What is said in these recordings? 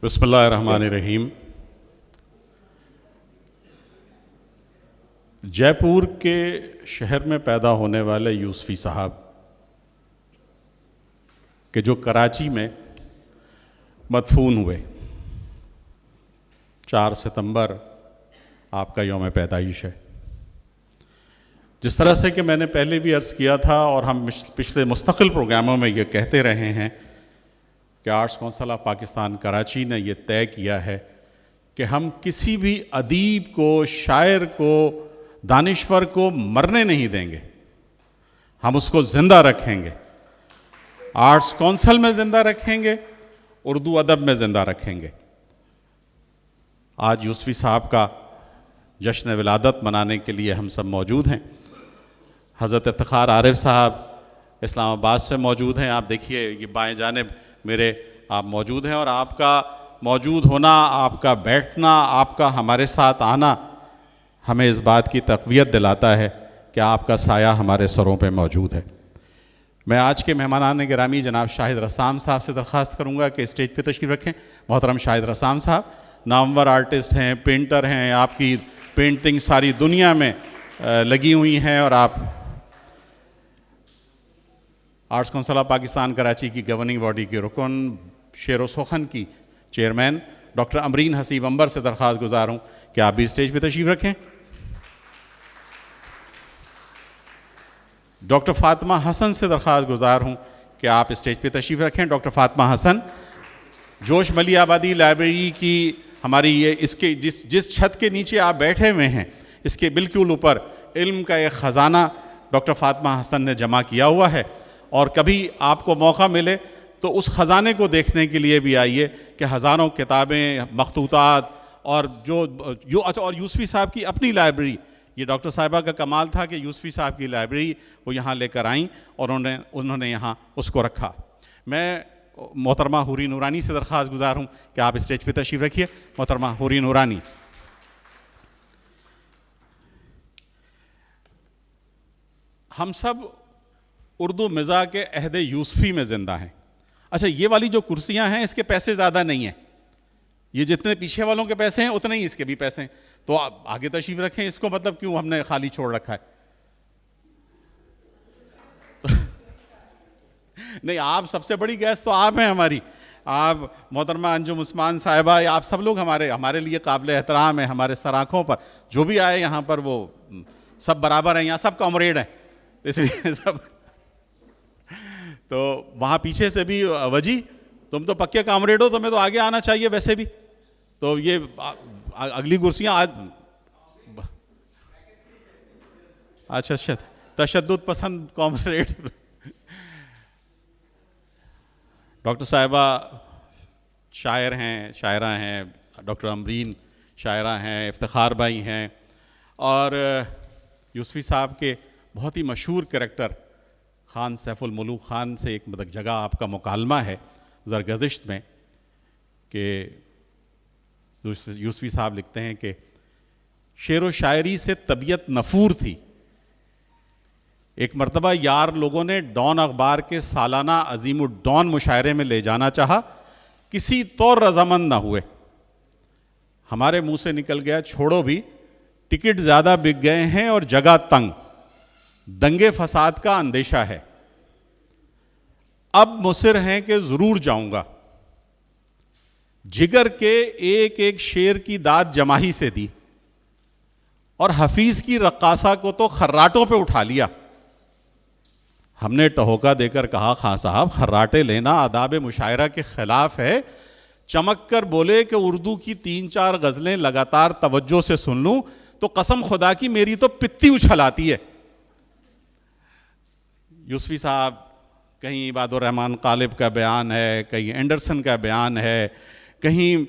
بسم اللہ الرحمن الرحیم۔ جے پور کے شہر میں پیدا ہونے والے یوسفی صاحب کہ جو کراچی میں مدفون ہوئے، 4 ستمبر آپ کا یوم پیدائش ہے۔ جس طرح سے کہ میں نے پہلے بھی عرض کیا تھا اور ہم پچھلے مستقل پروگراموں میں یہ کہتے رہے ہیں کہ arts council of Pakistan Karachi نے یہ طے کیا ہے کہ ہم کسی بھی ادیب کو، شاعر کو، دانشور کو مرنے نہیں دیں گے، ہم اس کو زندہ رکھیں گے۔ آرٹس کونسل میں زندہ رکھیں گے، اردو ادب میں زندہ رکھیں گے۔ آج یوسفی صاحب کا جشن ولادت منانے کے لیے ہم سب موجود ہیں۔ حضرت افتخار عارف صاحب اسلام آباد سے موجود ہیں۔ آپ دیکھیے یہ بائیں جانب میرے آپ موجود ہیں، اور آپ کا موجود ہونا، آپ کا بیٹھنا، آپ کا ہمارے ساتھ آنا ہمیں اس بات کی تقویت دلاتا ہے کہ آپ کا سایہ ہمارے سروں پہ موجود ہے۔ میں آج کے مہمانان گرامی جناب شاہد رسام صاحب سے درخواست کروں گا کہ اسٹیج پہ تشریف رکھیں۔ محترم شاہد رسام صاحب نامور آرٹسٹ ہیں، پینٹر ہیں، آپ کی پینٹنگ ساری دنیا میں لگی ہوئی ہیں، اور آپ arts council of Pakistan Karachi کی گورننگ باڈی کے رکن، شعر و سخن کی چیئرمین ڈاکٹر امرین حسیب عنبر سے درخواست گزار ہوں کہ آپ بھی اسٹیج پہ تشریف رکھیں۔ ڈاکٹر فاطمہ حسن سے درخواست گزار ہوں کہ آپ اسٹیج پہ تشریف رکھیں۔ ڈاکٹر فاطمہ حسن جوش ملی آبادی لائبریری کی ہماری یہ اس کے جس چھت کے نیچے آپ بیٹھے ہوئے ہیں، اس کے بالکل اوپر علم کا ایک خزانہ ڈاکٹر فاطمہ حسن نے جمع کیا ہوا ہے، اور کبھی آپ کو موقع ملے تو اس خزانے کو دیکھنے کے لیے بھی آئیے کہ ہزاروں کتابیں، مخطوطات اور اور یوسفی صاحب کی اپنی لائبریری، یہ ڈاکٹر صاحبہ کا کمال تھا کہ یوسفی صاحب کی لائبریری وہ یہاں لے کر آئیں اور انہوں نے یہاں اس کو رکھا۔ میں محترمہ حوری نورانی سے درخواست گزار ہوں کہ آپ اسٹیج پہ تشریف رکھیے۔ محترمہ حوری نورانی۔ ہم سب اردو مزاح کے عہد یوسفی میں زندہ ہیں۔ اچھا، یہ والی جو کرسیاں ہیں اس کے پیسے زیادہ نہیں ہیں، یہ جتنے پیچھے والوں کے پیسے ہیں اتنے ہی اس کے بھی پیسے ہیں، تو آپ آگے تشریف رکھیں۔ اس کو مطلب کیوں ہم نے خالی چھوڑ رکھا ہے؟ نہیں، آپ سب سے بڑی گیسٹ تو آپ ہیں ہماری۔ آپ محترمہ انجم عثمان صاحبہ، آپ سب لوگ ہمارے لیے قابل احترام ہیں۔ ہمارے سر آنکھوں پر جو بھی آئے یہاں پر وہ سب برابر ہیں، یہاں سب کامریڈ ہیں، اس لیے سب۔ تو وہاں پیچھے سے بھی وجی، تم تو پکے کامریڈ ہو، تمہیں تو آگے آنا چاہیے ویسے بھی۔ تو یہ اگلی کرسیاں آج اچھا تشدد پسند کامریڈ۔ ڈاکٹر صاحبہ شاعر ہیں، شاعرہ ہیں، ڈاکٹر امرین شاعرہ ہیں، افتخار بھائی ہیں، اور یوسفی صاحب کے بہت ہی مشہور کریکٹر خان سیف الملوک خان سے ایک جگہ آپ کا مکالمہ ہے زرگزشت میں کہ یوسفی صاحب لکھتے ہیں کہ شعر و شاعری سے طبیعت نفور تھی، ایک مرتبہ یار لوگوں نے ڈان اخبار کے سالانہ عظیم الڈان مشاعرے میں لے جانا چاہا، کسی طور رضامند نہ ہوئے، ہمارے منہ سے نکل گیا چھوڑو بھی، ٹکٹ زیادہ بک گئے ہیں اور جگہ تنگ، دنگے فساد کا اندیشہ ہے، اب مصر ہیں کہ ضرور جاؤں گا، جگر کے ایک ایک شعر کی داد جماہی سے دی، اور حفیظ کی رقاصہ کو تو خراٹوں پہ اٹھا لیا۔ ہم نے ٹہوکا دے کر کہا خان صاحب خراٹے لینا آداب مشاعرہ کے خلاف ہے، چمک کر بولے کہ اردو کی 3-4 غزلیں لگاتار توجہ سے سن لوں تو قسم خدا کی میری تو پتی اچھل آتی ہے۔ یوسفی صاحب کہیں عباد الرحمن غالب کا بیان ہے، کہیں اینڈرسن کا بیان ہے، کہیں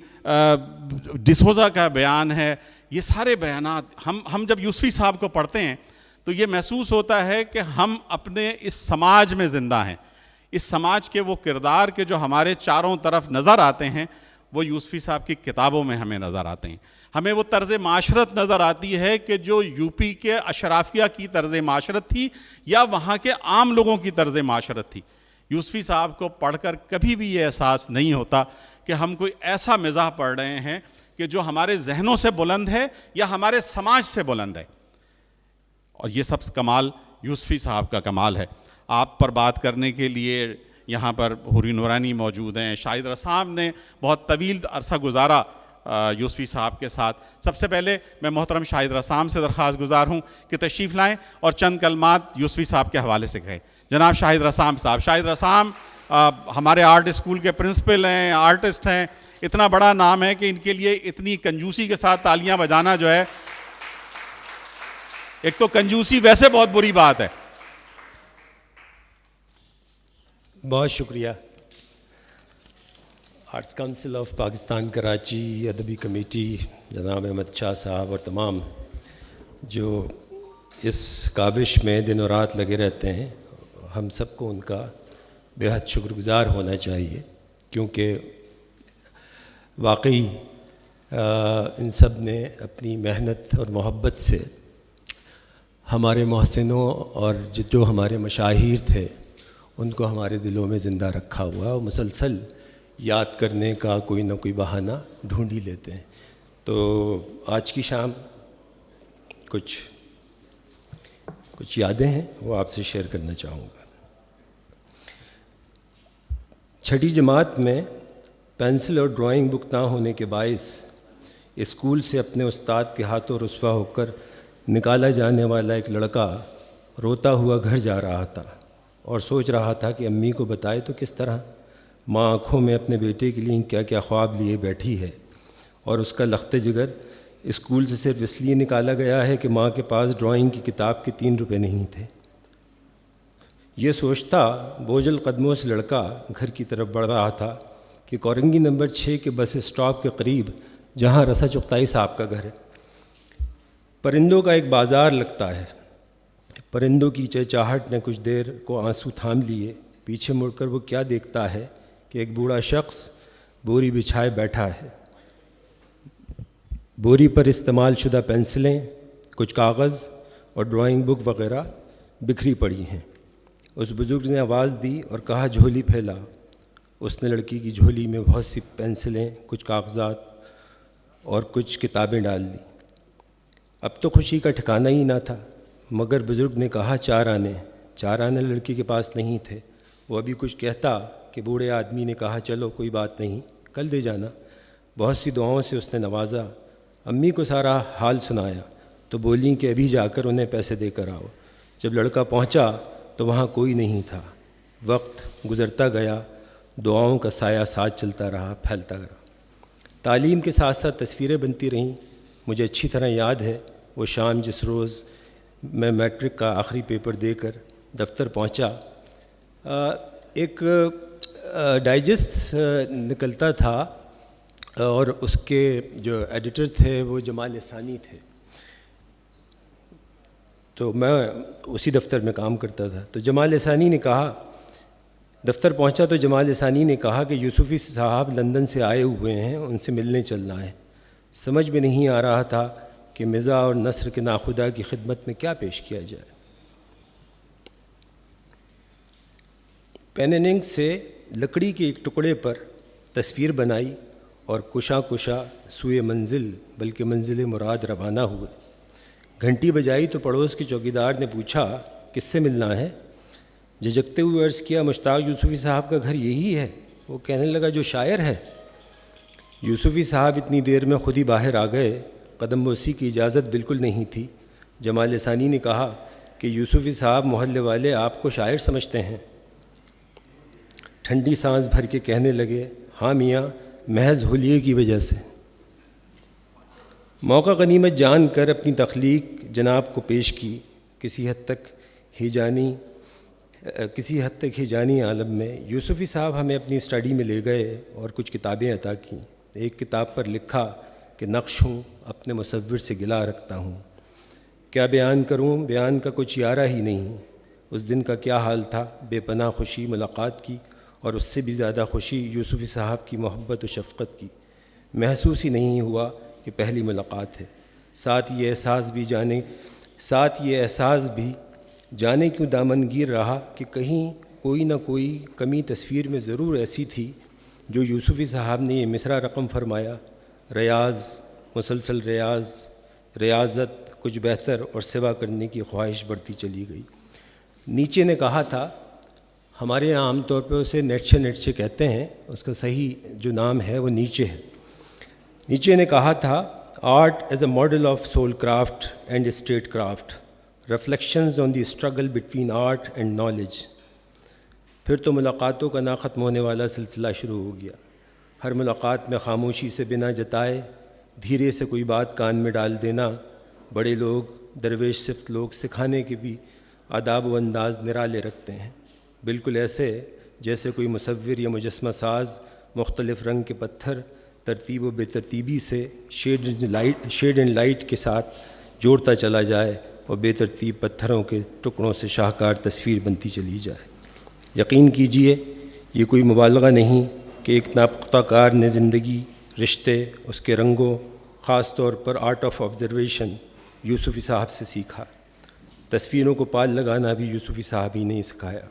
ڈسوزا کا بیان ہے، یہ سارے بیانات ہم جب یوسفی صاحب کو پڑھتے ہیں تو یہ محسوس ہوتا ہے کہ ہم اپنے اس سماج میں زندہ ہیں، اس سماج کے وہ کردار کے جو ہمارے چاروں طرف نظر آتے ہیں وہ یوسفی صاحب کی کتابوں میں ہمیں نظر آتے ہیں۔ ہمیں وہ طرز معاشرت نظر آتی ہے کہ جو یوپی کے اشرافیہ کی طرز معاشرت تھی یا وہاں کے عام لوگوں کی طرز معاشرت تھی۔ یوسفی صاحب کو پڑھ کر کبھی بھی یہ احساس نہیں ہوتا کہ ہم کوئی ایسا مزاح پڑھ رہے ہیں کہ جو ہمارے ذہنوں سے بلند ہے یا ہمارے سماج سے بلند ہے. اور یہ سب کمال یوسفی صاحب کا کمال ہے. آپ پر بات کرنے کے لیے یہاں پر حوری نورانی موجود ہیں. شاہد رسام نے بہت طویل عرصہ گزارا یوسفی صاحب کے ساتھ. سب سے پہلے میں محترم شاہد رسام سے درخواست گزار ہوں کہ تشریف لائیں اور چند کلمات یوسفی صاحب کے حوالے سے کہیں. جناب شاہد رسام صاحب. شاہد رسام ہمارے آرٹ اسکول کے پرنسپل ہیں, آرٹسٹ ہیں. اتنا بڑا نام ہے کہ ان کے لیے اتنی کنجوسی کے ساتھ تالیاں بجانا جو ہے, ایک تو کنجوسی ویسے بہت بری بات ہے. بہت شکریہ. Arts council of Pakistan Karachi, ادبی کمیٹی, جناب احمد شاہ صاحب اور تمام جو اس کاوش میں دن و رات لگے رہتے ہیں, ہم سب کو ان کا بے حد شکر گزار ہونا چاہیے, کیونکہ واقعی ان سب نے اپنی محنت اور محبت سے ہمارے محسنوں اور جو ہمارے مشاہیر تھے ان کو ہمارے دلوں میں زندہ رکھا ہوا ہے, اور مسلسل یاد کرنے کا کوئی نہ کوئی بہانہ ڈھونڈ ہی لیتے ہیں. تو آج کی شام کچھ یادیں ہیں وہ آپ سے شیئر کرنا چاہوں گا. چھٹی جماعت میں پینسل اور ڈرائنگ بک نہ ہونے کے باعث اسکول سے اپنے استاد کے ہاتھوں رسوا ہو کر نکالا جانے والا ایک لڑکا روتا ہوا گھر جا رہا تھا اور سوچ رہا تھا کہ امی کو بتائے تو کس طرح. ماں آنکھوں میں اپنے بیٹے کے لیے کیا کیا خواب لیے بیٹھی ہے, اور اس کا لخت جگر اسکول سے صرف اس لیے نکالا گیا ہے کہ ماں کے پاس ڈرائنگ کی کتاب کے 3 روپے نہیں تھے. یہ سوچتا بوجھل قدموں سے لڑکا گھر کی طرف بڑھ رہا تھا کہ کورنگی نمبر 6 کے بس اسٹاپ کے قریب, جہاں رسا چغتائی صاحب کا گھر ہے, پرندوں کا ایک بازار لگتا ہے. پرندوں کی چہچہاہٹ نے کچھ دیر کو آنسو تھام لیے. پیچھے مڑ کر وہ کیا دیکھتا ہے کہ ایک بوڑھا شخص بوری بچھائے بیٹھا ہے. بوری پر استعمال شدہ پینسلیں, کچھ کاغذ اور ڈرائنگ بک وغیرہ بکھری پڑی ہیں. اس بزرگ نے آواز دی اور کہا, جھولی پھیلا. اس نے لڑکی کی جھولی میں بہت سی پینسلیں, کچھ کاغذات اور کچھ کتابیں ڈال دیں. اب تو خوشی کا ٹھکانہ ہی نہ تھا, مگر بزرگ نے کہا 4 آنے. 4 آنے لڑکی کے پاس نہیں تھے. وہ ابھی کچھ کہتا کہ بوڑھے آدمی نے کہا, چلو کوئی بات نہیں, کل دے جانا. بہت سی دعاؤں سے اس نے نوازا. امی کو سارا حال سنایا تو بولیں کہ ابھی جا کر انہیں پیسے دے کر آؤ. جب لڑکا پہنچا تو وہاں کوئی نہیں تھا. وقت گزرتا گیا, دعاؤں کا سایہ ساتھ چلتا رہا, پھیلتا رہا. تعلیم کے ساتھ ساتھ تصویریں بنتی رہیں. مجھے اچھی طرح یاد ہے وہ شام جس روز میں میٹرک کا آخری پیپر دے کر دفتر پہنچا. ایک ڈائجسٹ نکلتا تھا اور اس کے جو ایڈیٹر تھے وہ جمال احسانی تھے. تو میں اسی دفتر میں کام کرتا تھا. تو جمال احسانی نے کہا, دفتر پہنچا تو جمال احسانی نے کہا کہ یوسفی صاحب لندن سے آئے ہوئے ہیں, ان سے ملنے چلنا ہے. سمجھ میں نہیں آ رہا تھا کہ مزاح اور نثر کے ناخدا کی خدمت میں کیا پیش کیا جائے. پین ایننگ سے لکڑی کے ایک ٹکڑے پر تصویر بنائی اور کشا کشا سوئے منزل, بلکہ منزل مراد روانہ ہوئے. گھنٹی بجائی تو پڑوس کے چوکیدار نے پوچھا, کس سے ملنا ہے؟ جھجکتے ہوئے عرض کیا, مشتاق یوسفی صاحب کا گھر یہی ہے. وہ کہنے لگا, جو شاعر ہے. یوسفی صاحب اتنی دیر میں خود ہی باہر آ گئے. قدم بوسی کی اجازت بالکل نہیں تھی. جمال احسانی نے کہا کہ یوسفی صاحب محلے والے آپ کو شاعر سمجھتے ہیں. ٹھنڈی سانس بھر کے کہنے لگے, ہاں میاں, محض حلیے کی وجہ سے. موقع غنیمت جان کر اپنی تخلیق جناب کو پیش کی. کسی حد تک ہیجانی عالم میں یوسفی صاحب ہمیں اپنی اسٹڈی میں لے گئے اور کچھ کتابیں عطا کیں. ایک کتاب پر لکھا کہ نقش ہوں, اپنے مصور سے گلا رکھتا ہوں. کیا بیان کروں, بیان کا کچھ یارہ ہی نہیں. اس دن کا کیا حال تھا, بے پناہ خوشی ملاقات کی, اور اس سے بھی زیادہ خوشی یوسفی صاحب کی محبت و شفقت کی. محسوس ہی نہیں ہوا کہ پہلی ملاقات ہے. ساتھ یہ احساس بھی جانے کیوں دامنگیر رہا کہ کہیں کوئی نہ کوئی کمی تصویر میں ضرور ایسی تھی جو یوسفی صاحب نے یہ مصرع رقم فرمایا، ریاض، مسلسل ریاضت کچھ بہتر اور سوا کرنے کی خواہش بڑھتی چلی گئی۔ نیچے نے کہا تھا، ہمارے یہاں عام طور پہ اسے نیٹشے کہتے ہیں، اس کا صحیح جو نام ہے وہ نیچے ہے۔ نیچے نے کہا تھا، art as a model of civil craft and state craft, reflections on the struggle between art and knowledge. پھر تو ملاقاتوں کا نہ ختم ہونے والا سلسلہ شروع ہو گیا۔ ہر ملاقات میں خاموشی سے بنا جتائے دھیرے سے کوئی بات کان میں ڈال دینا۔ بڑے لوگ، درویش صفت لوگ سکھانے کے بھی آداب و انداز نرالے رکھتے ہیں، بالکل ایسے جیسے کوئی مصور یا مجسمہ ساز مختلف رنگ کے پتھر ترتیب و بے ترتیبی سے شیڈ اینڈ لائٹ کے ساتھ جوڑتا چلا جائے اور بے ترتیب پتھروں کے ٹکڑوں سے شاہکار تصویر بنتی چلی جائے۔ یقین کیجئے یہ کوئی مبالغہ نہیں کہ ایک ناپختہ کار نے زندگی، رشتے، اس کے رنگوں، خاص طور پر آرٹ آف آبزرویشن یوسفی صاحب سے سیکھا۔ تصویروں کو پال لگانا بھی یوسفی صاحب ہی نے سکھایا۔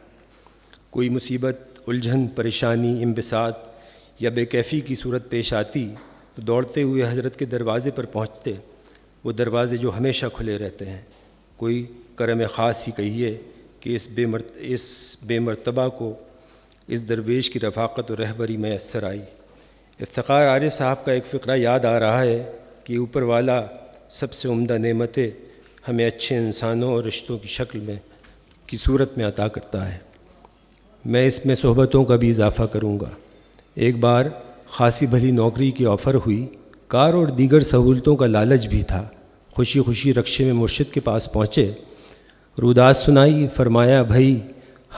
کوئی مصیبت، الجھن، پریشانی، انبساط یا بے کیفی کی صورت پیش آتی تو دوڑتے ہوئے حضرت کے دروازے پر پہنچتے، وہ دروازے جو ہمیشہ کھلے رہتے ہیں۔ کوئی کرم خاص ہی کہیے کہ اس بے مرتبہ کو اس درویش کی رفاقت و رہبری میسر آئی۔ افتخار عارف صاحب کا ایک فقرہ یاد آ رہا ہے کہ اوپر والا سب سے عمدہ نعمتیں ہمیں اچھے انسانوں اور رشتوں کی شکل میں کی صورت میں عطا کرتا ہے۔ میں اس میں صحبتوں کا بھی اضافہ کروں گا۔ ایک بار خاصی بھلی نوکری کی آفر ہوئی، کار اور دیگر سہولتوں کا لالچ بھی تھا۔ خوشی خوشی رکشے میں مرشد کے پاس پہنچے، روداد سنائی، فرمایا، بھائی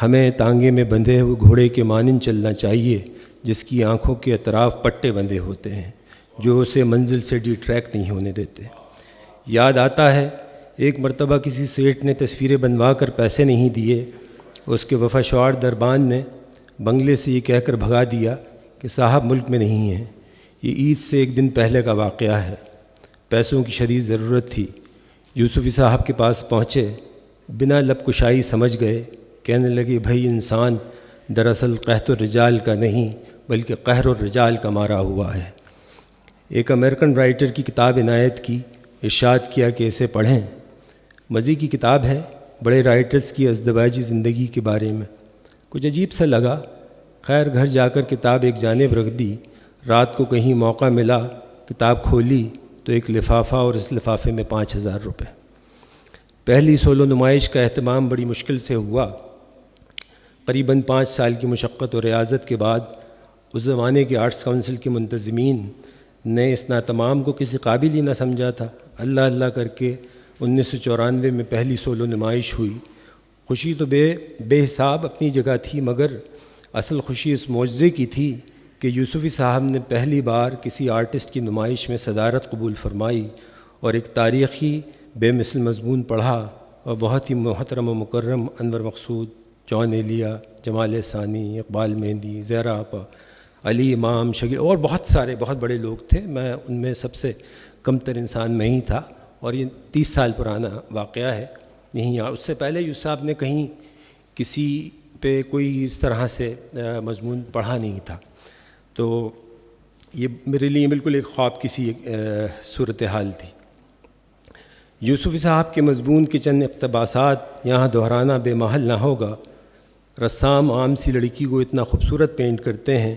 ہمیں تانگے میں بندھے ہوئے گھوڑے کے مانند چلنا چاہیے جس کی آنکھوں کے اطراف پٹے بندھے ہوتے ہیں جو اسے منزل سے ڈیٹریکٹ نہیں ہونے دیتے۔ یاد آتا ہے ایک مرتبہ کسی سیٹھ نے تصویریں بنوا کر پیسے نہیں دیے، اس کے وفاشوار دربان نے بنگلے سے یہ کہہ کر بھگا دیا کہ صاحب ملک میں نہیں ہیں۔ یہ عید سے ایک دن پہلے کا واقعہ ہے۔ پیسوں کی شدید ضرورت تھی۔ یوسفی صاحب کے پاس پہنچے، بنا لب کشائی سمجھ گئے، کہنے لگے، بھائی انسان دراصل قحط الرجال کا نہیں بلکہ قہر الرجال کا مارا ہوا ہے۔ ایک امریکن رائٹر کی کتاب عنایت کی، ارشاد کیا کہ اسے پڑھیں۔ مزے کی کتاب ہے، بڑے رائٹرز کی ازدواجی زندگی کے بارے میں۔ کچھ عجیب سا لگا، خیر گھر جا کر کتاب ایک جانب رکھ دی۔ رات کو کہیں موقع ملا، کتاب کھولی تو ایک لفافہ، اور اس لفافے میں 5000 روپے۔ پہلی سولو نمائش کا اہتمام بڑی مشکل سے ہوا۔ قریباً 5 سال کی مشقت اور ریاضت کے بعد اس زمانے کے آرٹس کونسل کے منتظمین نے اس ناتمام کو کسی قابل ہی نہ سمجھا تھا۔ اللہ اللہ کر کے 1994 میں پہلی سولو نمائش ہوئی۔ خوشی تو بے حساب اپنی جگہ تھی، مگر اصل خوشی اس معجزے کی تھی کہ یوسفی صاحب نے پہلی بار کسی آرٹسٹ کی نمائش میں صدارت قبول فرمائی اور ایک تاریخی بے مثل مضمون پڑھا، اور بہت ہی محترم و مکرم انور مقصود، جان ایلیا، جمال ثانی، اقبال مہندی، زہرا آپا، علی امام، شگیر اور بہت سارے بہت بڑے لوگ تھے۔ میں ان میں سب سے کم تر انسان میں ہی تھا، اور یہ 30 سال پرانا واقعہ ہے۔ نہیں، اس سے پہلے یوسف صاحب نے کہیں کسی پہ کوئی اس طرح سے مضمون پڑھا نہیں تھا، تو یہ میرے لیے بالکل ایک خواب کسی صورتحال تھی۔ یوسفی صاحب کے مضمون کے چند اقتباسات یہاں دہرانا بے محل نہ ہوگا۔ رسام عام سی لڑکی کو اتنا خوبصورت پینٹ کرتے ہیں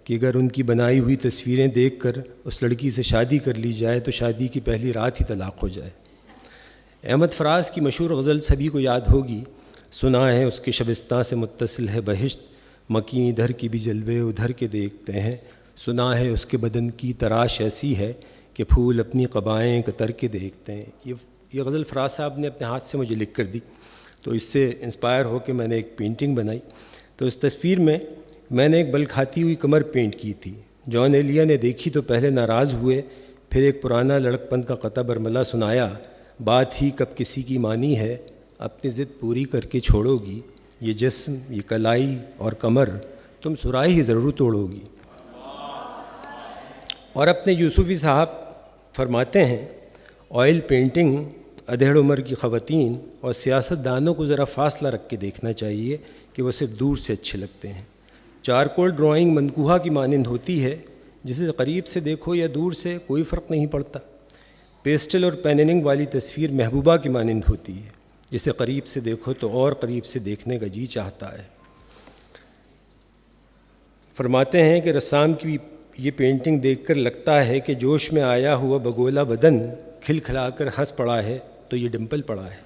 کہ اگر ان کی بنائی ہوئی تصویریں دیکھ کر اس لڑکی سے شادی کر لی جائے تو شادی کی پہلی رات ہی طلاق ہو جائے۔ احمد فراز کی مشہور غزل سبھی کو یاد ہوگی، سنا ہے اس کے شبستان سے متصل ہے بہشت، مکیں ادھر کی بھی جلوے ادھر کے دیکھتے ہیں، سنا ہے اس کے بدن کی تراش ایسی ہے کہ پھول اپنی قبائیں کتر کے دیکھتے ہیں۔ یہ غزل فراز صاحب نے اپنے ہاتھ سے مجھے لکھ کر دی، تو اس سے انسپائر ہو کے میں نے ایک پینٹنگ بنائی۔ تو اس تصویر میں نے ایک بل کھاتی ہوئی کمر پینٹ کی تھی۔ جان ایلیا نے دیکھی تو پہلے ناراض ہوئے، پھر ایک پرانا لڑکپن کا قطع برملا سنایا، بات ہی کب کسی کی مانی ہے، اپنی ضد پوری کر کے چھوڑو گی، یہ جسم، یہ کلائی اور کمر، تم سرائی ہی ضرور توڑو گی۔ اور اپنے یوسفی صاحب فرماتے ہیں، آئل پینٹنگ ادھیڑ عمر کی خواتین اور سیاست دانوں کو ذرا فاصلہ رکھ کے دیکھنا چاہیے کہ وہ صرف دور سے اچھے لگتے ہیں۔ چارکول ڈرائنگ منقوہا کی مانند ہوتی ہے، جسے قریب سے دیکھو یا دور سے کوئی فرق نہیں پڑتا۔ پیسٹل اور پیننگ والی تصویر محبوبہ کی مانند ہوتی ہے، جسے قریب سے دیکھو تو اور قریب سے دیکھنے کا جی چاہتا ہے۔ فرماتے ہیں کہ رسام کی یہ پینٹنگ دیکھ کر لگتا ہے کہ جوش میں آیا ہوا بگولا بدن کھل کھلا کر ہنس پڑا ہے تو یہ ڈمپل پڑا ہے۔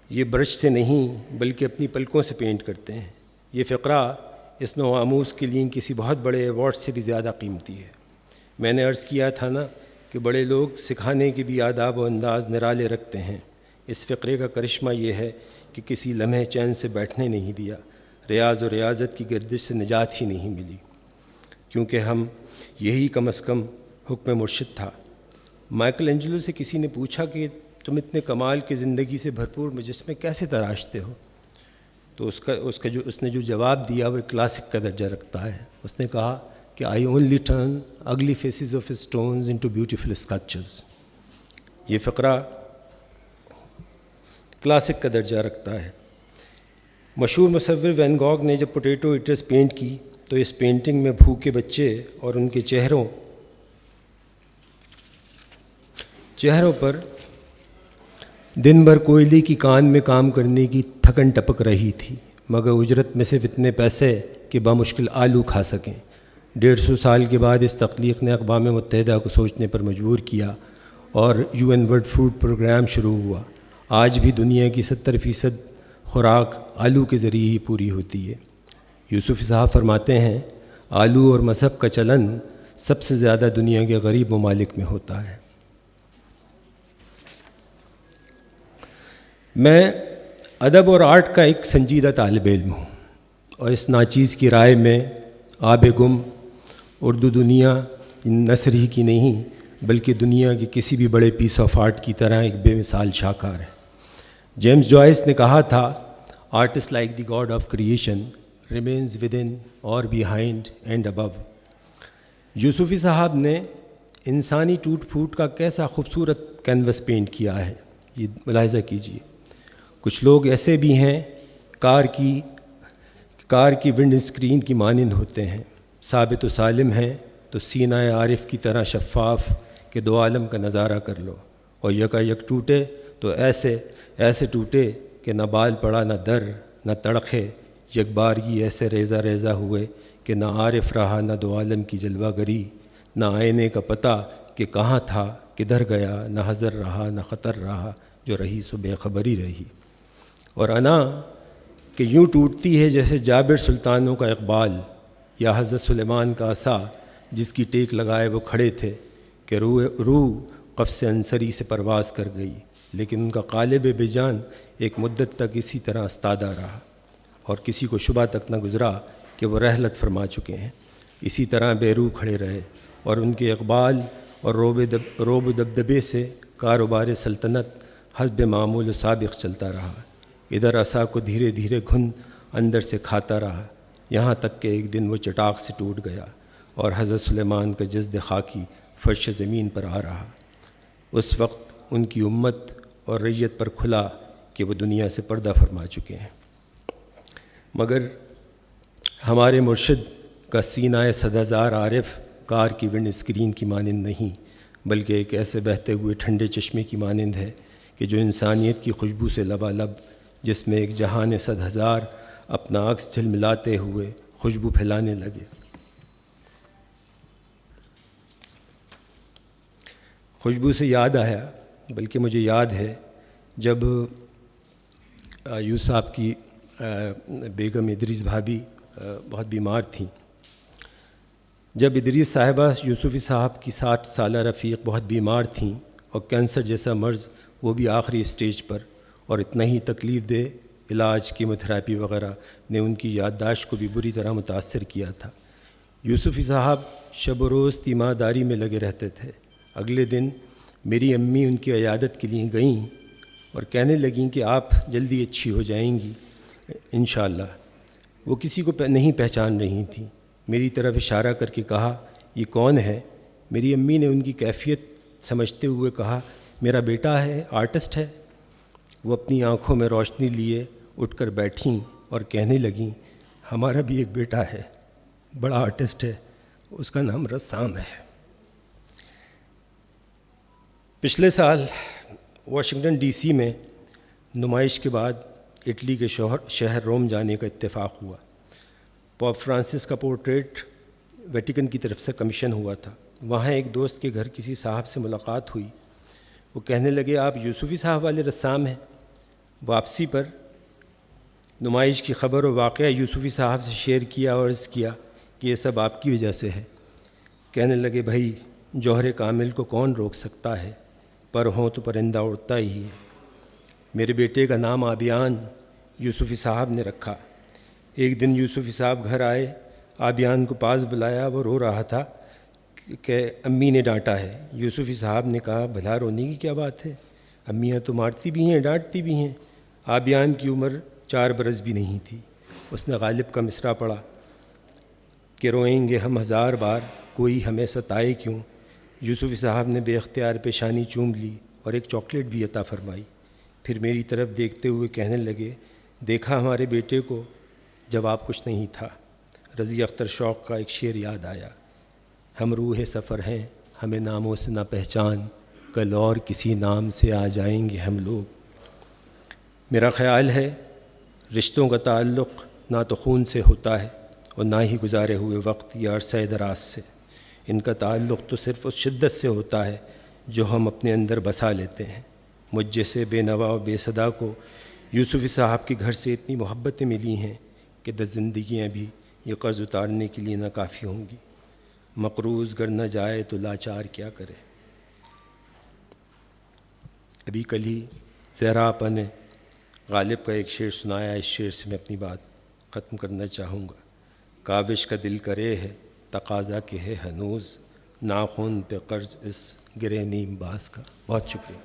یہ برش سے نہیں بلکہ اپنی پلکوں سے پینٹ کرتے ہیں۔ یہ فقرہ اس نو آموز کے لیے کسی بہت بڑے ایوارڈ سے بھی زیادہ قیمتی ہے۔ میں نے عرض کیا تھا نا کہ بڑے لوگ سکھانے کے بھی آداب و انداز نرالے رکھتے ہیں۔ اس فقرے کا کرشمہ یہ ہے کہ کسی لمحے چین سے بیٹھنے نہیں دیا، ریاض و ریاضت کی گردش سے نجات ہی نہیں ملی، کیونکہ ہم یہی کم از کم حکم مرشد تھا۔ مائیکل اینجلو سے کسی نے پوچھا کہ تم اتنے کمال کی زندگی سے بھرپور مجسمے کیسے تراشتے ہو؟ تو اس نے جو جواب دیا وہ کلاسک کا درجہ رکھتا ہے۔ اس نے کہا کہ آئی اونلی ٹرن اگلی faces of stones into beautiful sculptures. یہ فقرہ کلاسک کا درجہ رکھتا ہے۔ مشہور مصور وین گوگ نے جب پوٹیٹو ایٹرز پینٹ کی تو اس پینٹنگ میں بھوکے بچے اور ان کے چہروں پر دن بھر کوئلے کی کان میں کام کرنے کی تھکن ٹپک رہی تھی، مگر اجرت میں صرف اتنے پیسے کہ بامشکل آلو کھا سکیں۔ 150 سال کے بعد اس تخلیق نے اقوام متحدہ کو سوچنے پر مجبور کیا اور UN ورلڈ فوڈ پروگرام شروع ہوا۔ آج بھی دنیا کی 70% خوراک آلو کے ذریعے ہی پوری ہوتی ہے۔ یوسفی صاحب فرماتے ہیں آلو اور مذہب کا چلن سب سے زیادہ دنیا کے غریب ممالک میں ہوتا ہے۔ میں ادب اور آرٹ کا ایک سنجیدہ طالب علم ہوں، اور اس ناچیز کی رائے میں آب گم اردو دنیا نثر ہی کی نہیں بلکہ دنیا کے کسی بھی بڑے پیس آف آرٹ کی طرح ایک بے مثال شاہکار ہے۔ جیمز جوائس نے کہا تھا artist like the God of creation remains with in اور بیہائنڈ اینڈ ابو۔ یوسفی صاحب نے انسانی ٹوٹ پھوٹ کا کیسا خوبصورت کینوس پینٹ کیا ہے، یہ ملاحظہ کیجیے۔ کچھ لوگ ایسے بھی ہیں کار کی ونڈ اسکرین کی مانند ہوتے ہیں، ثابت و سالم ہیں تو سینہ عارف کی طرح شفاف کہ دو عالم کا نظارہ کر لو، اور یکا یک ٹوٹے تو ایسے ٹوٹے کہ نہ بال پڑا نہ در نہ تڑخے، یک بارگی ایسے ریزہ ریزہ ہوئے کہ نہ عارف رہا نہ دو عالم کی جلوہ گری، نہ آئینے کا پتہ کہ کہاں تھا کدھر گیا، نہ حذر رہا نہ خطر رہا، جو رہی سو بے خبری رہی۔ اور انا کہ یوں ٹوٹتی ہے جیسے جابر سلطانوں کا اقبال یا حضرت سلیمان کا عصا جس کی ٹیک لگائے وہ کھڑے تھے کہ روح قفس انصری سے پرواز کر گئی، لیکن ان کا قالب بے جان ایک مدت تک اسی طرح استادہ رہا اور کسی کو شبہ تک نہ گزرا کہ وہ رحلت فرما چکے ہیں، اسی طرح بے روح کھڑے رہے، اور ان کے اقبال اور روب دبدبے سے کاروبار سلطنت حسب معمول و سابق چلتا رہا۔ ادھر عصا کو دھیرے دھیرے گھن اندر سے کھاتا رہا، یہاں تک کہ ایک دن وہ چٹاک سے ٹوٹ گیا اور حضرت سلیمان کا جسد خاکی فرش زمین پر آ رہا۔ اس وقت ان کی امت اور رعیت پر کھلا کہ وہ دنیا سے پردہ فرما چکے ہیں، مگر ہمارے مرشد کا سینہ 100,000 عارف کار کی ونڈ اسکرین کی مانند نہیں بلکہ ایک ایسے بہتے ہوئے ٹھنڈے چشمے کی مانند ہے کہ جو انسانیت کی خوشبو سے لبالب، جس میں ایک جہان 100,000 اپنا عکس جھلملاتے ہوئے خوشبو پھیلانے لگے۔ خوشبو سے یاد آیا، بلکہ مجھے یاد ہے جب یوسف صاحب کی بیگم ادریس بھابی بہت بیمار تھیں، جب ادریس صاحبہ یوسفی صاحب کی 60 سالہ رفیق بہت بیمار تھیں اور کینسر جیسا مرض وہ بھی آخری اسٹیج پر، اور اتنا ہی تکلیف دہ علاج کیموتھراپی وغیرہ نے ان کی یادداشت کو بھی بری طرح متاثر کیا تھا۔ یوسفی صاحب شب و روز تیمارداری میں لگے رہتے تھے۔ اگلے دن میری امی ان کی عیادت کے لیے گئیں اور کہنے لگیں کہ آپ جلدی اچھی ہو جائیں گی انشاءاللہ۔ وہ کسی کو نہیں پہچان رہی تھیں۔ میری طرف اشارہ کر کے کہا یہ کون ہے؟ میری امی نے ان کی کیفیت سمجھتے ہوئے کہا میرا بیٹا ہے، آرٹسٹ ہے۔ وہ اپنی آنکھوں میں روشنی لیے اٹھ کر بیٹھیں اور کہنے لگیں ہمارا بھی ایک بیٹا ہے، بڑا آرٹسٹ ہے، اس کا نام رسام ہے۔ پچھلے سال واشنگٹن ڈی سی میں نمائش کے بعد اٹلی کے شہر روم جانے کا اتفاق ہوا۔ پوپ فرانسس کا پورٹریٹ ویٹیکن کی طرف سے کمیشن ہوا تھا۔ وہاں ایک دوست کے گھر کسی صاحب سے ملاقات ہوئی، وہ کہنے لگے آپ یوسفی صاحب والے رسام ہیں۔ واپسی پر نمائش کی خبر و واقعہ یوسفی صاحب سے شیئر کیا اور عرض کیا کہ یہ سب آپ کی وجہ سے ہے۔ کہنے لگے بھائی جوہر کامل کو کون روک سکتا ہے، پر ہوں تو پرندہ اڑتا ہی ہے۔ میرے بیٹے کا نام آبیان یوسفی صاحب نے رکھا۔ ایک دن یوسفی صاحب گھر آئے، آبیان کو پاس بلایا، وہ رو رہا تھا کہ امی نے ڈانٹا ہے۔ یوسفی صاحب نے کہا بھلا رونے کی کیا بات ہے، امیاں تو مارتی بھی ہیں ڈانٹتی بھی ہیں۔ آبیان کی عمر 4 برس بھی نہیں تھی۔ اس نے غالب کا مصرع پڑھا کہ روئیں گے ہم 1000 بار، کوئی ہمیں ستائے کیوں۔ یوسفی صاحب نے بے اختیار پیشانی چوم لی اور ایک چاکلیٹ بھی عطا فرمائی۔ پھر میری طرف دیکھتے ہوئے کہنے لگے دیکھا ہمارے بیٹے کو، جواب کچھ نہیں تھا۔ رضی اختر شوق کا ایک شعر یاد آیا، ہم روح سفر ہیں ہمیں ناموں سے نہ پہچان، کل اور کسی نام سے آ جائیں گے ہم لوگ۔ میرا خیال ہے رشتوں کا تعلق نہ تو خون سے ہوتا ہے اور نہ ہی گزارے ہوئے وقت یا عرصہ دراز سے۔ ان کا تعلق تو صرف اس شدت سے ہوتا ہے جو ہم اپنے اندر بسا لیتے ہیں۔ مجھ جیسے بے نوا و بے صدا کو یوسفی صاحب کے گھر سے اتنی محبتیں ملی ہیں کہ 10 زندگیاں بھی یہ قرض اتارنے کے لیے نہ کافی ہوں گی۔ مقروض گر نہ جائے تو لاچار کیا کرے۔ ابھی کل ہی زہرا آپا نے غالب کا ایک شعر سنایا، اس شعر سے میں اپنی بات ختم کرنا چاہوں گا۔ کاوش کا دل کرے ہے تقاضا کہ ہے ہنوز، ناخن پہ قرض اس گرے نیم باز کا۔ بہت شکریہ۔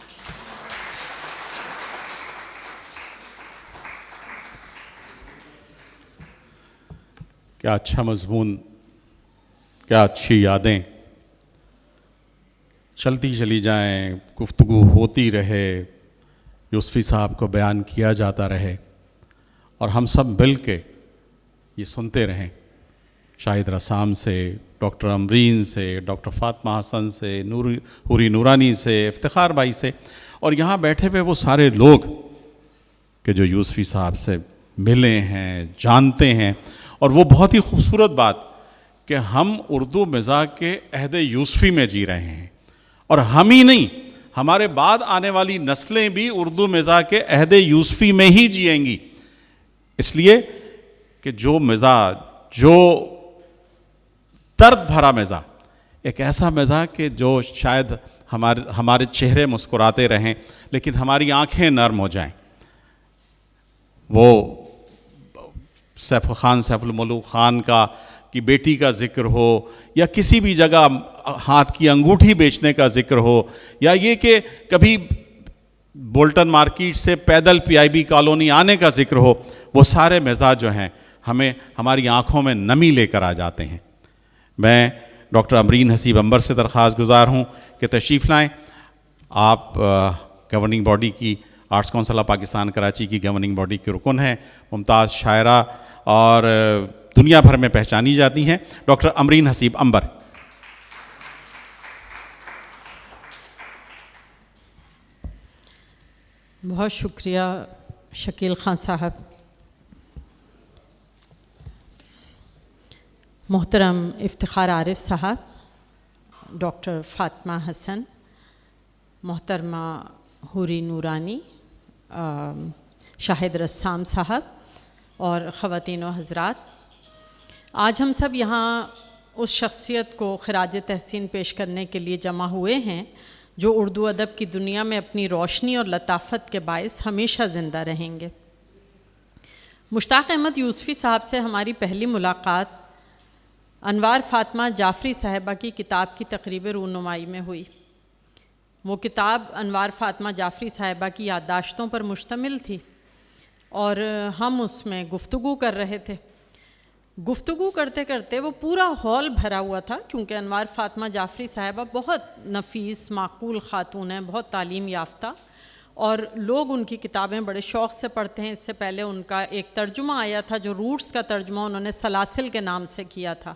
کیا اچھا مضمون، کیا اچھی یادیں، چلتی چلی جائیں، گفتگو ہوتی رہے، یوسفی صاحب کو بیان کیا جاتا رہے اور ہم سب مل کے یہ سنتے رہیں، شاہد رسام سے، ڈاکٹر امرین سے، ڈاکٹر فاطمہ حسن سے، حوری نورانی سے، افتخار بھائی سے، اور یہاں بیٹھے ہوئے وہ سارے لوگ کہ جو یوسفی صاحب سے ملے ہیں، جانتے ہیں۔ اور وہ بہت ہی خوبصورت بات کہ ہم اردو مزاح کے عہد یوسفی میں جی رہے ہیں، اور ہم ہی نہیں، ہمارے بعد آنے والی نسلیں بھی اردو مزاح کے عہد یوسفی میں ہی جئیں گی، اس لیے کہ جو مزاح، جو درد بھرا مزاح، ایک ایسا مزاح کہ جو شاید ہمارے چہرے مسکراتے رہیں لیکن ہماری آنکھیں نرم ہو جائیں۔ وہ سیف الملوک خان کی بیٹی کا ذکر ہو، یا کسی بھی جگہ ہاتھ کی انگوٹھی بیچنے کا ذکر ہو، یا یہ کہ کبھی بولٹن مارکیٹ سے پیدل پی آئی بی کالونی آنے کا ذکر ہو، وہ سارے مزاج جو ہیں ہمیں ہماری آنکھوں میں نمی لے کر آ جاتے ہیں۔ میں ڈاکٹر امرین حسیب عنبر سے درخواست گزار ہوں کہ تشریف لائیں۔ آپ گورننگ باڈی کی، arts council of Pakistan Karachi کی گورننگ باڈی کے رکن ہیں، ممتاز شاعرہ اور دنیا بھر میں پہچانی جاتی ہیں، ڈاکٹر امرین حسیب عنبر۔ بہت شکریہ شکیل خان صاحب۔ محترم افتخار عارف صاحب، ڈاکٹر فاطمہ حسن، محترمہ حوری نورانی، شاہد رسام صاحب اور خواتین و حضرات، آج ہم سب یہاں اس شخصیت کو خراج تحسین پیش کرنے کے لیے جمع ہوئے ہیں جو اردو ادب کی دنیا میں اپنی روشنی اور لطافت کے باعث ہمیشہ زندہ رہیں گے۔ مشتاق احمد یوسفی صاحب سے ہماری پہلی ملاقات انوار فاطمہ جعفری صاحبہ کی کتاب کی تقریب رونمائی میں ہوئی۔ وہ کتاب انوار فاطمہ جعفری صاحبہ کی یادداشتوں پر مشتمل تھی اور ہم اس میں گفتگو کر رہے تھے۔ گفتگو کرتے کرتے وہ پورا ہال بھرا ہوا تھا، کیونکہ انوار فاطمہ جعفری صاحبہ بہت نفیس معقول خاتون ہیں، بہت تعلیم یافتہ، اور لوگ ان کی کتابیں بڑے شوق سے پڑھتے ہیں. اس سے پہلے ان کا ایک ترجمہ آیا تھا جو روٹس کا ترجمہ انہوں نے سلاسل کے نام سے کیا تھا,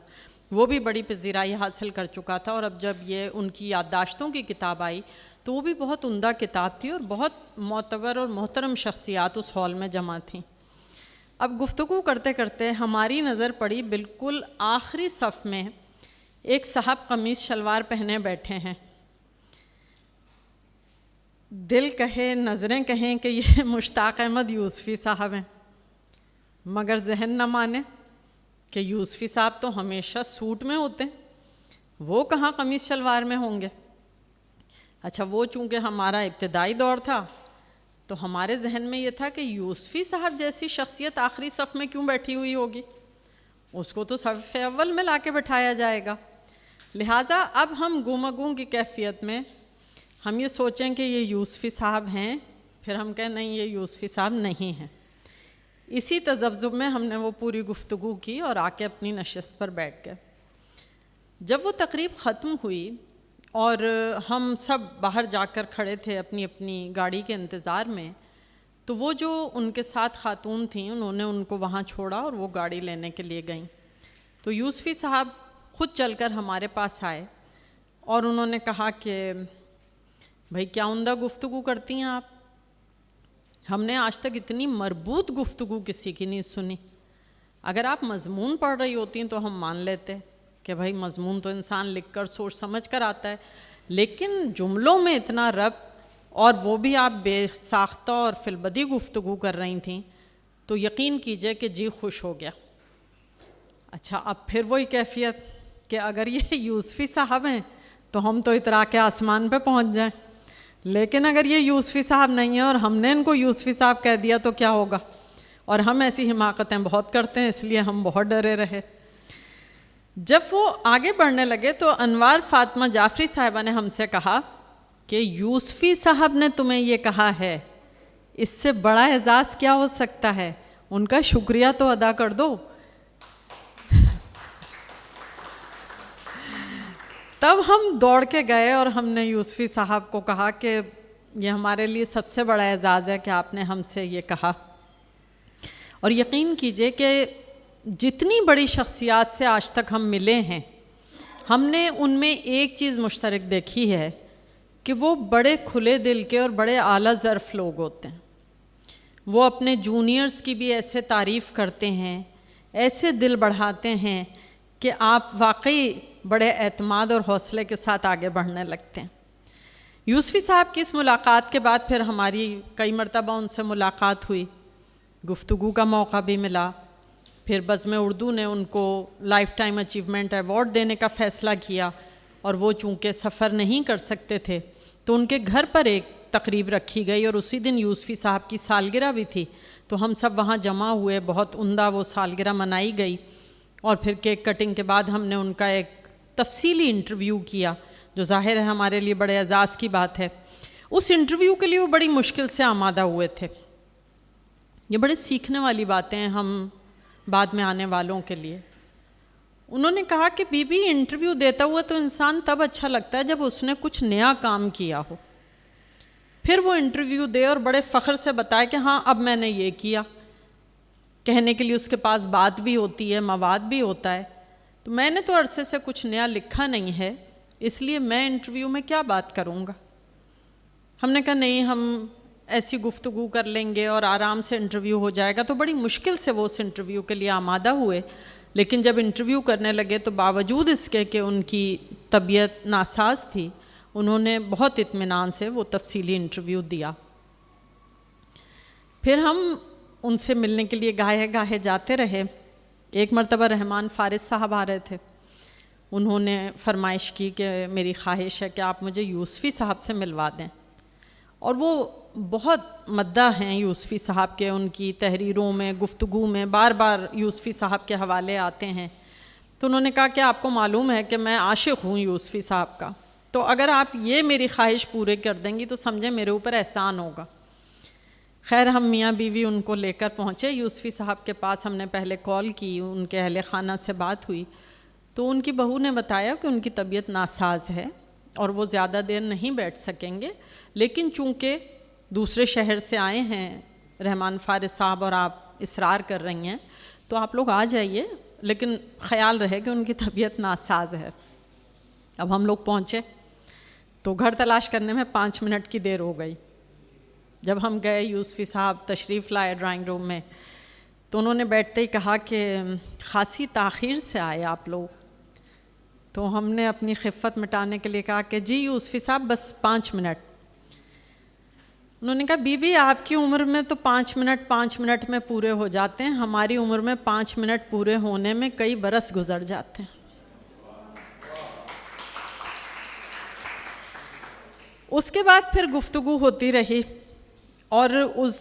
وہ بھی بڑی پذیرائی حاصل کر چکا تھا. اور اب جب یہ ان کی یادداشتوں کی کتاب آئی تو وہ بھی بہت عمدہ کتاب تھی اور بہت معتبر اور محترم شخصیات اس ہال میں جمع تھیں. اب گفتگو کرتے کرتے ہماری نظر پڑی بالکل آخری صف میں ایک صاحب قمیص شلوار پہنے بیٹھے ہیں. دل کہے نظریں کہیں کہ یہ مشتاق احمد یوسفی صاحب ہیں, مگر ذہن نہ مانے کہ یوسفی صاحب تو ہمیشہ سوٹ میں ہوتے ہیں, وہ کہاں قمیص شلوار میں ہوں گے. اچھا, وہ چونکہ ہمارا ابتدائی دور تھا تو ہمارے ذہن میں یہ تھا کہ یوسفی صاحب جیسی شخصیت آخری صف میں کیوں بیٹھی ہوئی ہوگی, اس کو تو صف اول میں لا کے بٹھایا جائے گا. لہٰذا اب ہم گونگوں کی کیفیت میں ہم یہ سوچیں کہ یہ یوسفی صاحب ہیں, پھر ہم کہیں نہیں یہ یوسفی صاحب نہیں ہیں. اسی تذبذب میں ہم نے وہ پوری گفتگو کی اور آ کے اپنی نشست پر بیٹھ گئے. جب وہ تقریب ختم ہوئی اور ہم سب باہر جا کر کھڑے تھے اپنی اپنی گاڑی کے انتظار میں, تو وہ جو ان کے ساتھ خاتون تھیں انہوں نے ان کو وہاں چھوڑا اور وہ گاڑی لینے کے لیے گئیں. تو یوسفی صاحب خود چل کر ہمارے پاس آئے اور انہوں نے کہا کہ بھائی کیا عمدہ گفتگو کرتی ہیں آپ, ہم نے آج تک اتنی مربوط گفتگو کسی کی نہیں سنی. اگر آپ مضمون پڑھ رہی ہوتی ہیں تو ہم مان لیتے کہ بھائی مضمون تو انسان لکھ کر سوچ سمجھ کر آتا ہے, لیکن جملوں میں اتنا ربط اور وہ بھی آپ بے ساختہ اور فی البدی گفتگو کر رہی تھیں تو یقین کیجئے کہ جی خوش ہو گیا. اچھا, اب پھر وہی کیفیت کہ اگر یہ یوسفی صاحب ہیں تو ہم تو اترا کے آسمان پہ پہنچ جائیں, لیکن اگر یہ یوسفی صاحب نہیں ہیں اور ہم نے ان کو یوسفی صاحب کہہ دیا تو کیا ہوگا. اور ہم ایسی حماقتیں بہت کرتے ہیں, اس لیے ہم بہت ڈرے رہے. جب وہ آگے بڑھنے لگے تو انوار فاطمہ جعفری صاحبہ نے ہم سے کہا کہ یوسفی صاحب نے تمہیں یہ کہا ہے, اس سے بڑا اعزاز کیا ہو سکتا ہے, ان کا شکریہ تو ادا کر دو. تب ہم دوڑ کے گئے اور ہم نے یوسفی صاحب کو کہا کہ یہ ہمارے لیے سب سے بڑا اعزاز ہے کہ آپ نے ہم سے یہ کہا. اور یقین کیجئے کہ جتنی بڑی شخصیات سے آج تک ہم ملے ہیں, ہم نے ان میں ایک چیز مشترک دیکھی ہے کہ وہ بڑے کھلے دل کے اور بڑے اعلیٰ ظرف لوگ ہوتے ہیں. وہ اپنے جونیئرز کی بھی ایسے تعریف کرتے ہیں, ایسے دل بڑھاتے ہیں کہ آپ واقعی بڑے اعتماد اور حوصلے کے ساتھ آگے بڑھنے لگتے ہیں. یوسفی صاحب کی اس ملاقات کے بعد پھر ہماری کئی مرتبہ ان سے ملاقات ہوئی, گفتگو کا موقع بھی ملا. پھر بزم اردو نے ان کو لائف ٹائم اچیومنٹ ایوارڈ دینے کا فیصلہ کیا, اور وہ چونکہ سفر نہیں کر سکتے تھے تو ان کے گھر پر ایک تقریب رکھی گئی, اور اسی دن یوسفی صاحب کی سالگرہ بھی تھی. تو ہم سب وہاں جمع ہوئے, بہت عمدہ وہ سالگرہ منائی گئی. اور پھر کیک کٹنگ کے بعد ہم نے ان کا ایک تفصیلی انٹرویو کیا, جو ظاہر ہے ہمارے لیے بڑے اعزاز کی بات ہے. اس انٹرویو کے لیے وہ بڑی مشکل سے آمادہ ہوئے تھے. یہ بڑے سیکھنے والی باتیں ہیں ہم بعد میں آنے والوں کے لیے. انہوں نے کہا کہ بی بی انٹرویو دیتا ہوا تو انسان تب اچھا لگتا ہے جب اس نے کچھ نیا کام کیا ہو, پھر وہ انٹرویو دے اور بڑے فخر سے بتائے کہ ہاں اب میں نے یہ کیا. کہنے کے لیے اس کے پاس بات بھی ہوتی ہے, مواد بھی ہوتا ہے. تو میں نے تو عرصے سے کچھ نیا لکھا نہیں ہے, اس لیے میں انٹرویو میں کیا بات کروں گا. ہم نے کہا نہیں, ہم ایسی گفتگو کر لیں گے اور آرام سے انٹرویو ہو جائے گا. تو بڑی مشکل سے وہ اس انٹرویو کے لیے آمادہ ہوئے, لیکن جب انٹرویو کرنے لگے تو باوجود اس کے کہ ان کی طبیعت ناساز تھی, انہوں نے بہت اطمینان سے وہ تفصیلی انٹرویو دیا. پھر ہم ان سے ملنے کے لیے گاہے گاہے جاتے رہے. ایک مرتبہ رحمان فارس صاحب آ رہے تھے, انہوں نے فرمائش کی کہ میری خواہش ہے کہ آپ مجھے یوسفی صاحب سے ملوا دیں. اور وہ بہت مداح ہیں یوسفی صاحب کے, ان کی تحریروں میں, گفتگو میں بار بار یوسفی صاحب کے حوالے آتے ہیں. تو انہوں نے کہا کہ آپ کو معلوم ہے کہ میں عاشق ہوں یوسفی صاحب کا, تو اگر آپ یہ میری خواہش پورے کر دیں گی تو سمجھیں میرے اوپر احسان ہوگا. خیر ہم میاں بیوی ان کو لے کر پہنچے یوسفی صاحب کے پاس. ہم نے پہلے کال کی, ان کے اہل خانہ سے بات ہوئی تو ان کی بہو نے بتایا کہ ان کی طبیعت ناساز ہے اور وہ زیادہ دیر نہیں بیٹھ سکیں گے, لیکن چونکہ دوسرے شہر سے آئے ہیں رحمان فارس صاحب اور آپ اصرار کر رہی ہیں تو آپ لوگ آ جائیے، لیکن خیال رہے کہ ان کی طبیعت ناساز ہے۔ اب ہم لوگ پہنچے تو گھر تلاش کرنے میں 5 منٹ کی دیر ہو گئی۔ جب ہم گئے یوسفی صاحب تشریف لائے ڈرائنگ روم میں تو انہوں نے بیٹھتے ہی کہا کہ خاصی تاخیر سے آئے آپ لوگ۔ تو ہم نے اپنی خفت مٹانے کے لیے کہا کہ جی یوسفی صاحب بس 5 منٹ۔ انہوں نے کہا بی بی آپ کی عمر میں تو 5 منٹ میں پورے ہو جاتے ہیں، ہماری عمر میں 5 منٹ پورے ہونے میں کئی برس گزر جاتے ہیں۔ اس کے بعد پھر گفتگو ہوتی رہی، اور اس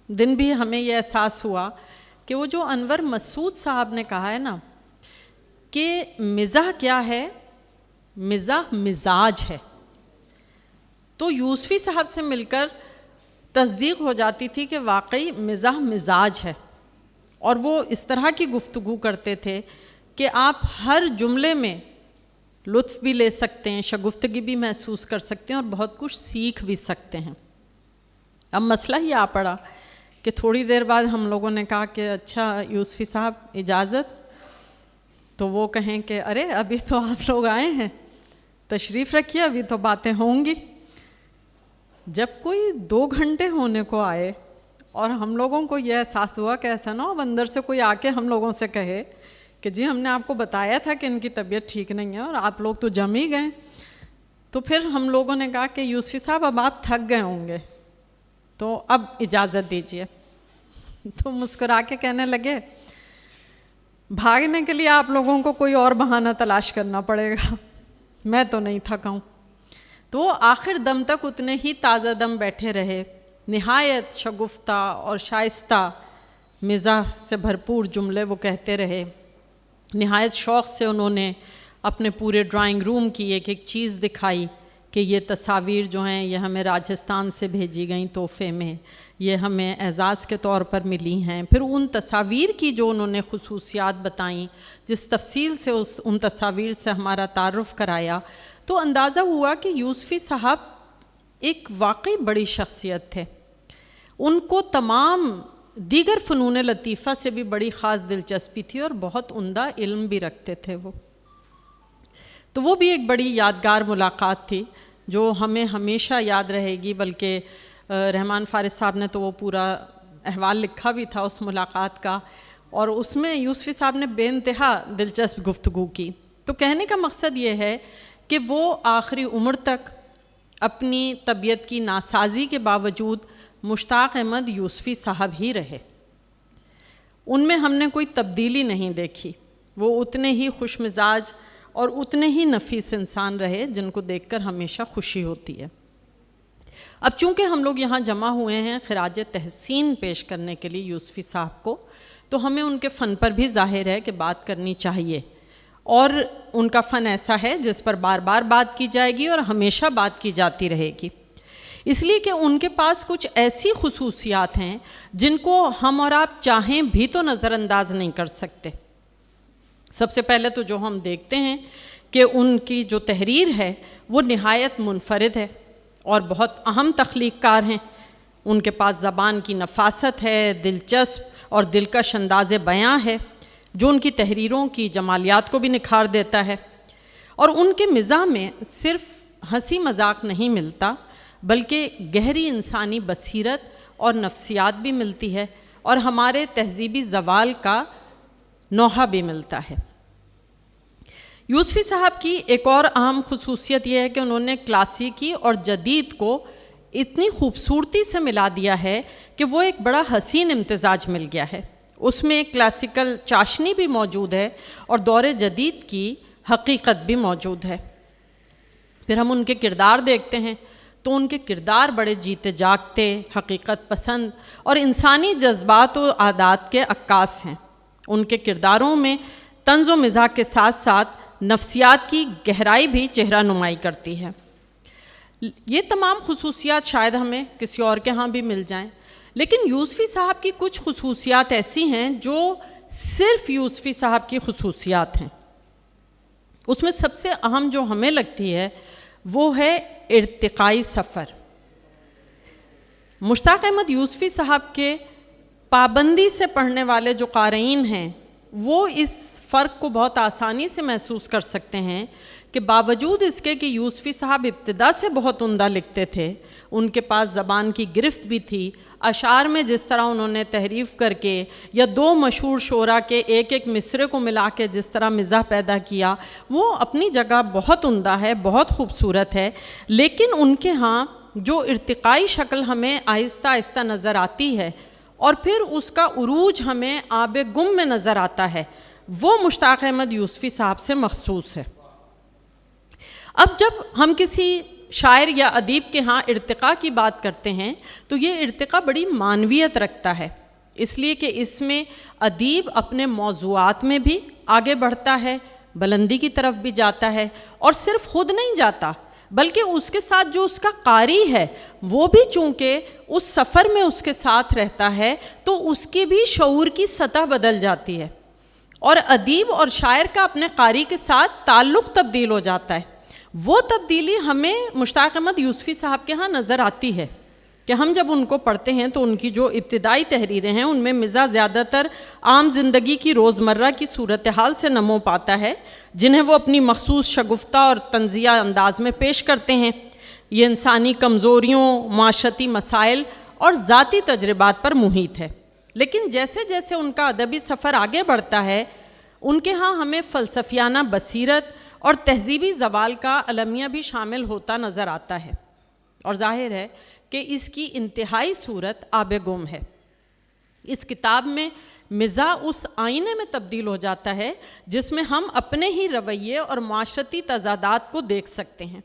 دن بھی ہمیں یہ احساس ہوا کہ وہ جو انور مسعود صاحب نے کہا ہے نا کہ مزاح کیا ہے، مزاح مزاج ہے، تو یوسفی صاحب سے مل کر تصدیق ہو جاتی تھی کہ واقعی مزاح مزاج ہے۔ اور وہ اس طرح کی گفتگو کرتے تھے کہ آپ ہر جملے میں لطف بھی لے سکتے ہیں، شگفتگی بھی محسوس کر سکتے ہیں، اور بہت کچھ سیکھ بھی سکتے ہیں۔ اب مسئلہ ہی آ پڑا کہ تھوڑی دیر بعد ہم لوگوں نے کہا کہ اچھا یوسفی صاحب اجازت، تو وہ کہیں کہ ارے ابھی تو آپ لوگ آئے ہیں، تشریف رکھیے، ابھی تو باتیں ہوں گی۔ جب کوئی 2 گھنٹے ہونے کو آئے اور ہم لوگوں کو یہ احساس ہوا کہ ایسا نہ ہو اندر سے کوئی آ کے ہم لوگوں سے کہے کہ جی ہم نے آپ کو بتایا تھا کہ ان کی طبیعت ٹھیک نہیں ہے اور آپ لوگ تو جم ہی گئے، تو پھر ہم لوگوں نے کہا کہ یوسفی صاحب اب آپ تھک گئے ہوں گے تو اب اجازت دیجیے۔ تو مسکرا کے کہنے لگے بھاگنے کے لیے آپ لوگوں کو کوئی اور بہانہ تلاش کرنا پڑے گا، میں تو نہیں تھکا ہوں۔ تو وہ آخر دم تک اتنے ہی تازہ دم بیٹھے رہے، نہایت شگفتہ اور شائستہ مزاح سے بھرپور جملے وہ کہتے رہے، نہایت شوق سے انہوں نے اپنے پورے ڈرائنگ روم کی ایک ایک چیز دکھائی کہ یہ تصاویر جو ہیں یہ ہمیں راجستھان سے بھیجی گئیں تحفے میں، یہ ہمیں اعزاز کے طور پر ملی ہیں۔ پھر ان تصاویر کی جو انہوں نے خصوصیات بتائیں، جس تفصیل سے ان تصاویر سے ہمارا تعارف کرایا، تو اندازہ ہوا کہ یوسفی صاحب ایک واقعی بڑی شخصیت تھے۔ ان کو تمام دیگر فنون لطیفہ سے بھی بڑی خاص دلچسپی تھی اور بہت عمدہ علم بھی رکھتے تھے وہ۔ تو وہ بھی ایک بڑی یادگار ملاقات تھی جو ہمیں ہمیشہ یاد رہے گی، بلکہ رحمان فارس صاحب نے تو وہ پورا احوال لکھا بھی تھا اس ملاقات کا، اور اس میں یوسفی صاحب نے بے انتہا دلچسپ گفتگو کی۔ تو کہنے کا مقصد یہ ہے کہ وہ آخری عمر تک اپنی طبیعت کی ناسازی کے باوجود مشتاق احمد یوسفی صاحب ہی رہے، ان میں ہم نے کوئی تبدیلی نہیں دیکھی، وہ اتنے ہی خوش مزاج اور اتنے ہی نفیس انسان رہے جن کو دیکھ کر ہمیشہ خوشی ہوتی ہے۔ اب چونکہ ہم لوگ یہاں جمع ہوئے ہیں خراج تحسین پیش کرنے کے لیے یوسفی صاحب کو، تو ہمیں ان کے فن پر بھی ظاہر ہے کہ بات کرنی چاہیے، اور ان کا فن ایسا ہے جس پر بار بار بات کی جائے گی اور ہمیشہ بات کی جاتی رہے گی، اس لیے کہ ان کے پاس کچھ ایسی خصوصیات ہیں جن کو ہم اور آپ چاہیں بھی تو نظر انداز نہیں کر سکتے۔ سب سے پہلے تو جو ہم دیکھتے ہیں کہ ان کی جو تحریر ہے وہ نہایت منفرد ہے اور بہت اہم تخلیق کار ہیں۔ ان کے پاس زبان کی نفاست ہے، دلچسپ اور دلکش انداز بیاں ہے جو ان کی تحریروں کی جمالیات کو بھی نکھار دیتا ہے، اور ان کے مزاح میں صرف ہنسی مذاق نہیں ملتا بلکہ گہری انسانی بصیرت اور نفسیات بھی ملتی ہے، اور ہمارے تہذیبی زوال کا نوحہ بھی ملتا ہے۔ یوسفی صاحب کی ایک اور اہم خصوصیت یہ ہے کہ انہوں نے کلاسیکی اور جدید کو اتنی خوبصورتی سے ملا دیا ہے کہ وہ ایک بڑا حسین امتزاج مل گیا ہے۔ اس میں ایک کلاسیکل چاشنی بھی موجود ہے اور دور جدید کی حقیقت بھی موجود ہے۔ پھر ہم ان کے کردار دیکھتے ہیں تو ان کے کردار بڑے جیتے جاگتے، حقیقت پسند اور انسانی جذبات و عادات کے عکاس ہیں۔ ان کے کرداروں میں طنز و مزاح کے ساتھ ساتھ نفسیات کی گہرائی بھی چہرہ نمائی کرتی ہے۔ یہ تمام خصوصیات شاید ہمیں کسی اور کے ہاں بھی مل جائیں، لیکن یوسفی صاحب کی کچھ خصوصیات ایسی ہیں جو صرف یوسفی صاحب کی خصوصیات ہیں۔ اس میں سب سے اہم جو ہمیں لگتی ہے وہ ہے ارتقائی سفر۔ مشتاق احمد یوسفی صاحب کے پابندی سے پڑھنے والے جو قارئین ہیں وہ اس فرق کو بہت آسانی سے محسوس کر سکتے ہیں کہ باوجود اس کے کہ یوسفی صاحب ابتدا سے بہت عمدہ لکھتے تھے، ان کے پاس زبان کی گرفت بھی تھی، اشعار میں جس طرح انہوں نے تحریف کر کے یا دو مشہور شعراء کے ایک ایک مصرے کو ملا کے جس طرح مزاح پیدا کیا، وہ اپنی جگہ بہت عمدہ ہے، بہت خوبصورت ہے، لیکن ان کے ہاں جو ارتقائی شکل ہمیں آہستہ آہستہ نظر آتی ہے اور پھر اس کا عروج ہمیں آب گم میں نظر آتا ہے، وہ مشتاق احمد یوسفی صاحب سے مخصوص ہے۔ اب جب ہم کسی شاعر یا ادیب کے ہاں ارتقاء کی بات کرتے ہیں تو یہ ارتقاء بڑی معنویت رکھتا ہے، اس لیے کہ اس میں ادیب اپنے موضوعات میں بھی آگے بڑھتا ہے، بلندی کی طرف بھی جاتا ہے، اور صرف خود نہیں جاتا بلکہ اس کے ساتھ جو اس کا قاری ہے وہ بھی چونکہ اس سفر میں اس کے ساتھ رہتا ہے تو اس کی بھی شعور کی سطح بدل جاتی ہے، اور ادیب اور شاعر کا اپنے قاری کے ساتھ تعلق تبدیل ہو جاتا ہے۔ وہ تبدیلی ہمیں مشتاق احمد یوسفی صاحب کے ہاں نظر آتی ہے کہ ہم جب ان کو پڑھتے ہیں تو ان کی جو ابتدائی تحریریں ہیں ان میں مزاح زیادہ تر عام زندگی کی روزمرہ کی صورتحال سے نمو پاتا ہے، جنہیں وہ اپنی مخصوص شگفتہ اور طنزیہ انداز میں پیش کرتے ہیں۔ یہ انسانی کمزوریوں، معاشرتی مسائل اور ذاتی تجربات پر محیط ہے، لیکن جیسے جیسے ان کا ادبی سفر آگے بڑھتا ہے ان کے ہاں ہمیں فلسفیانہ بصیرت اور تہذیبی زوال کا المیہ بھی شامل ہوتا نظر آتا ہے، اور ظاہر ہے کہ اس کی انتہائی صورت آب گم ہے۔ اس کتاب میں مزاح اس آئینے میں تبدیل ہو جاتا ہے جس میں ہم اپنے ہی رویے اور معاشرتی تضادات کو دیکھ سکتے ہیں۔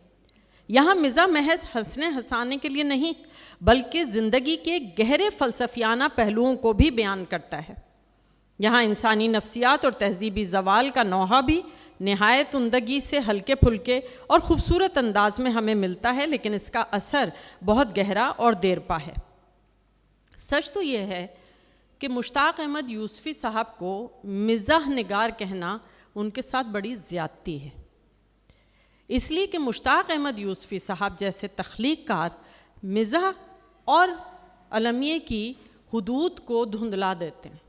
یہاں مزاح محض ہنسنے ہنسانے کے لیے نہیں بلکہ زندگی کے گہرے فلسفیانہ پہلوؤں کو بھی بیان کرتا ہے۔ یہاں انسانی نفسیات اور تہذیبی زوال کا نوحہ بھی نہایت عمدگی سے ہلکے پھلکے اور خوبصورت انداز میں ہمیں ملتا ہے، لیکن اس کا اثر بہت گہرا اور دیرپا ہے۔ سچ تو یہ ہے کہ مشتاق احمد یوسفی صاحب کو مزاح نگار کہنا ان کے ساتھ بڑی زیادتی ہے، اس لیے کہ مشتاق احمد یوسفی صاحب جیسے تخلیق کار مزاح اور المیہ کی حدود کو دھندلا دیتے ہیں۔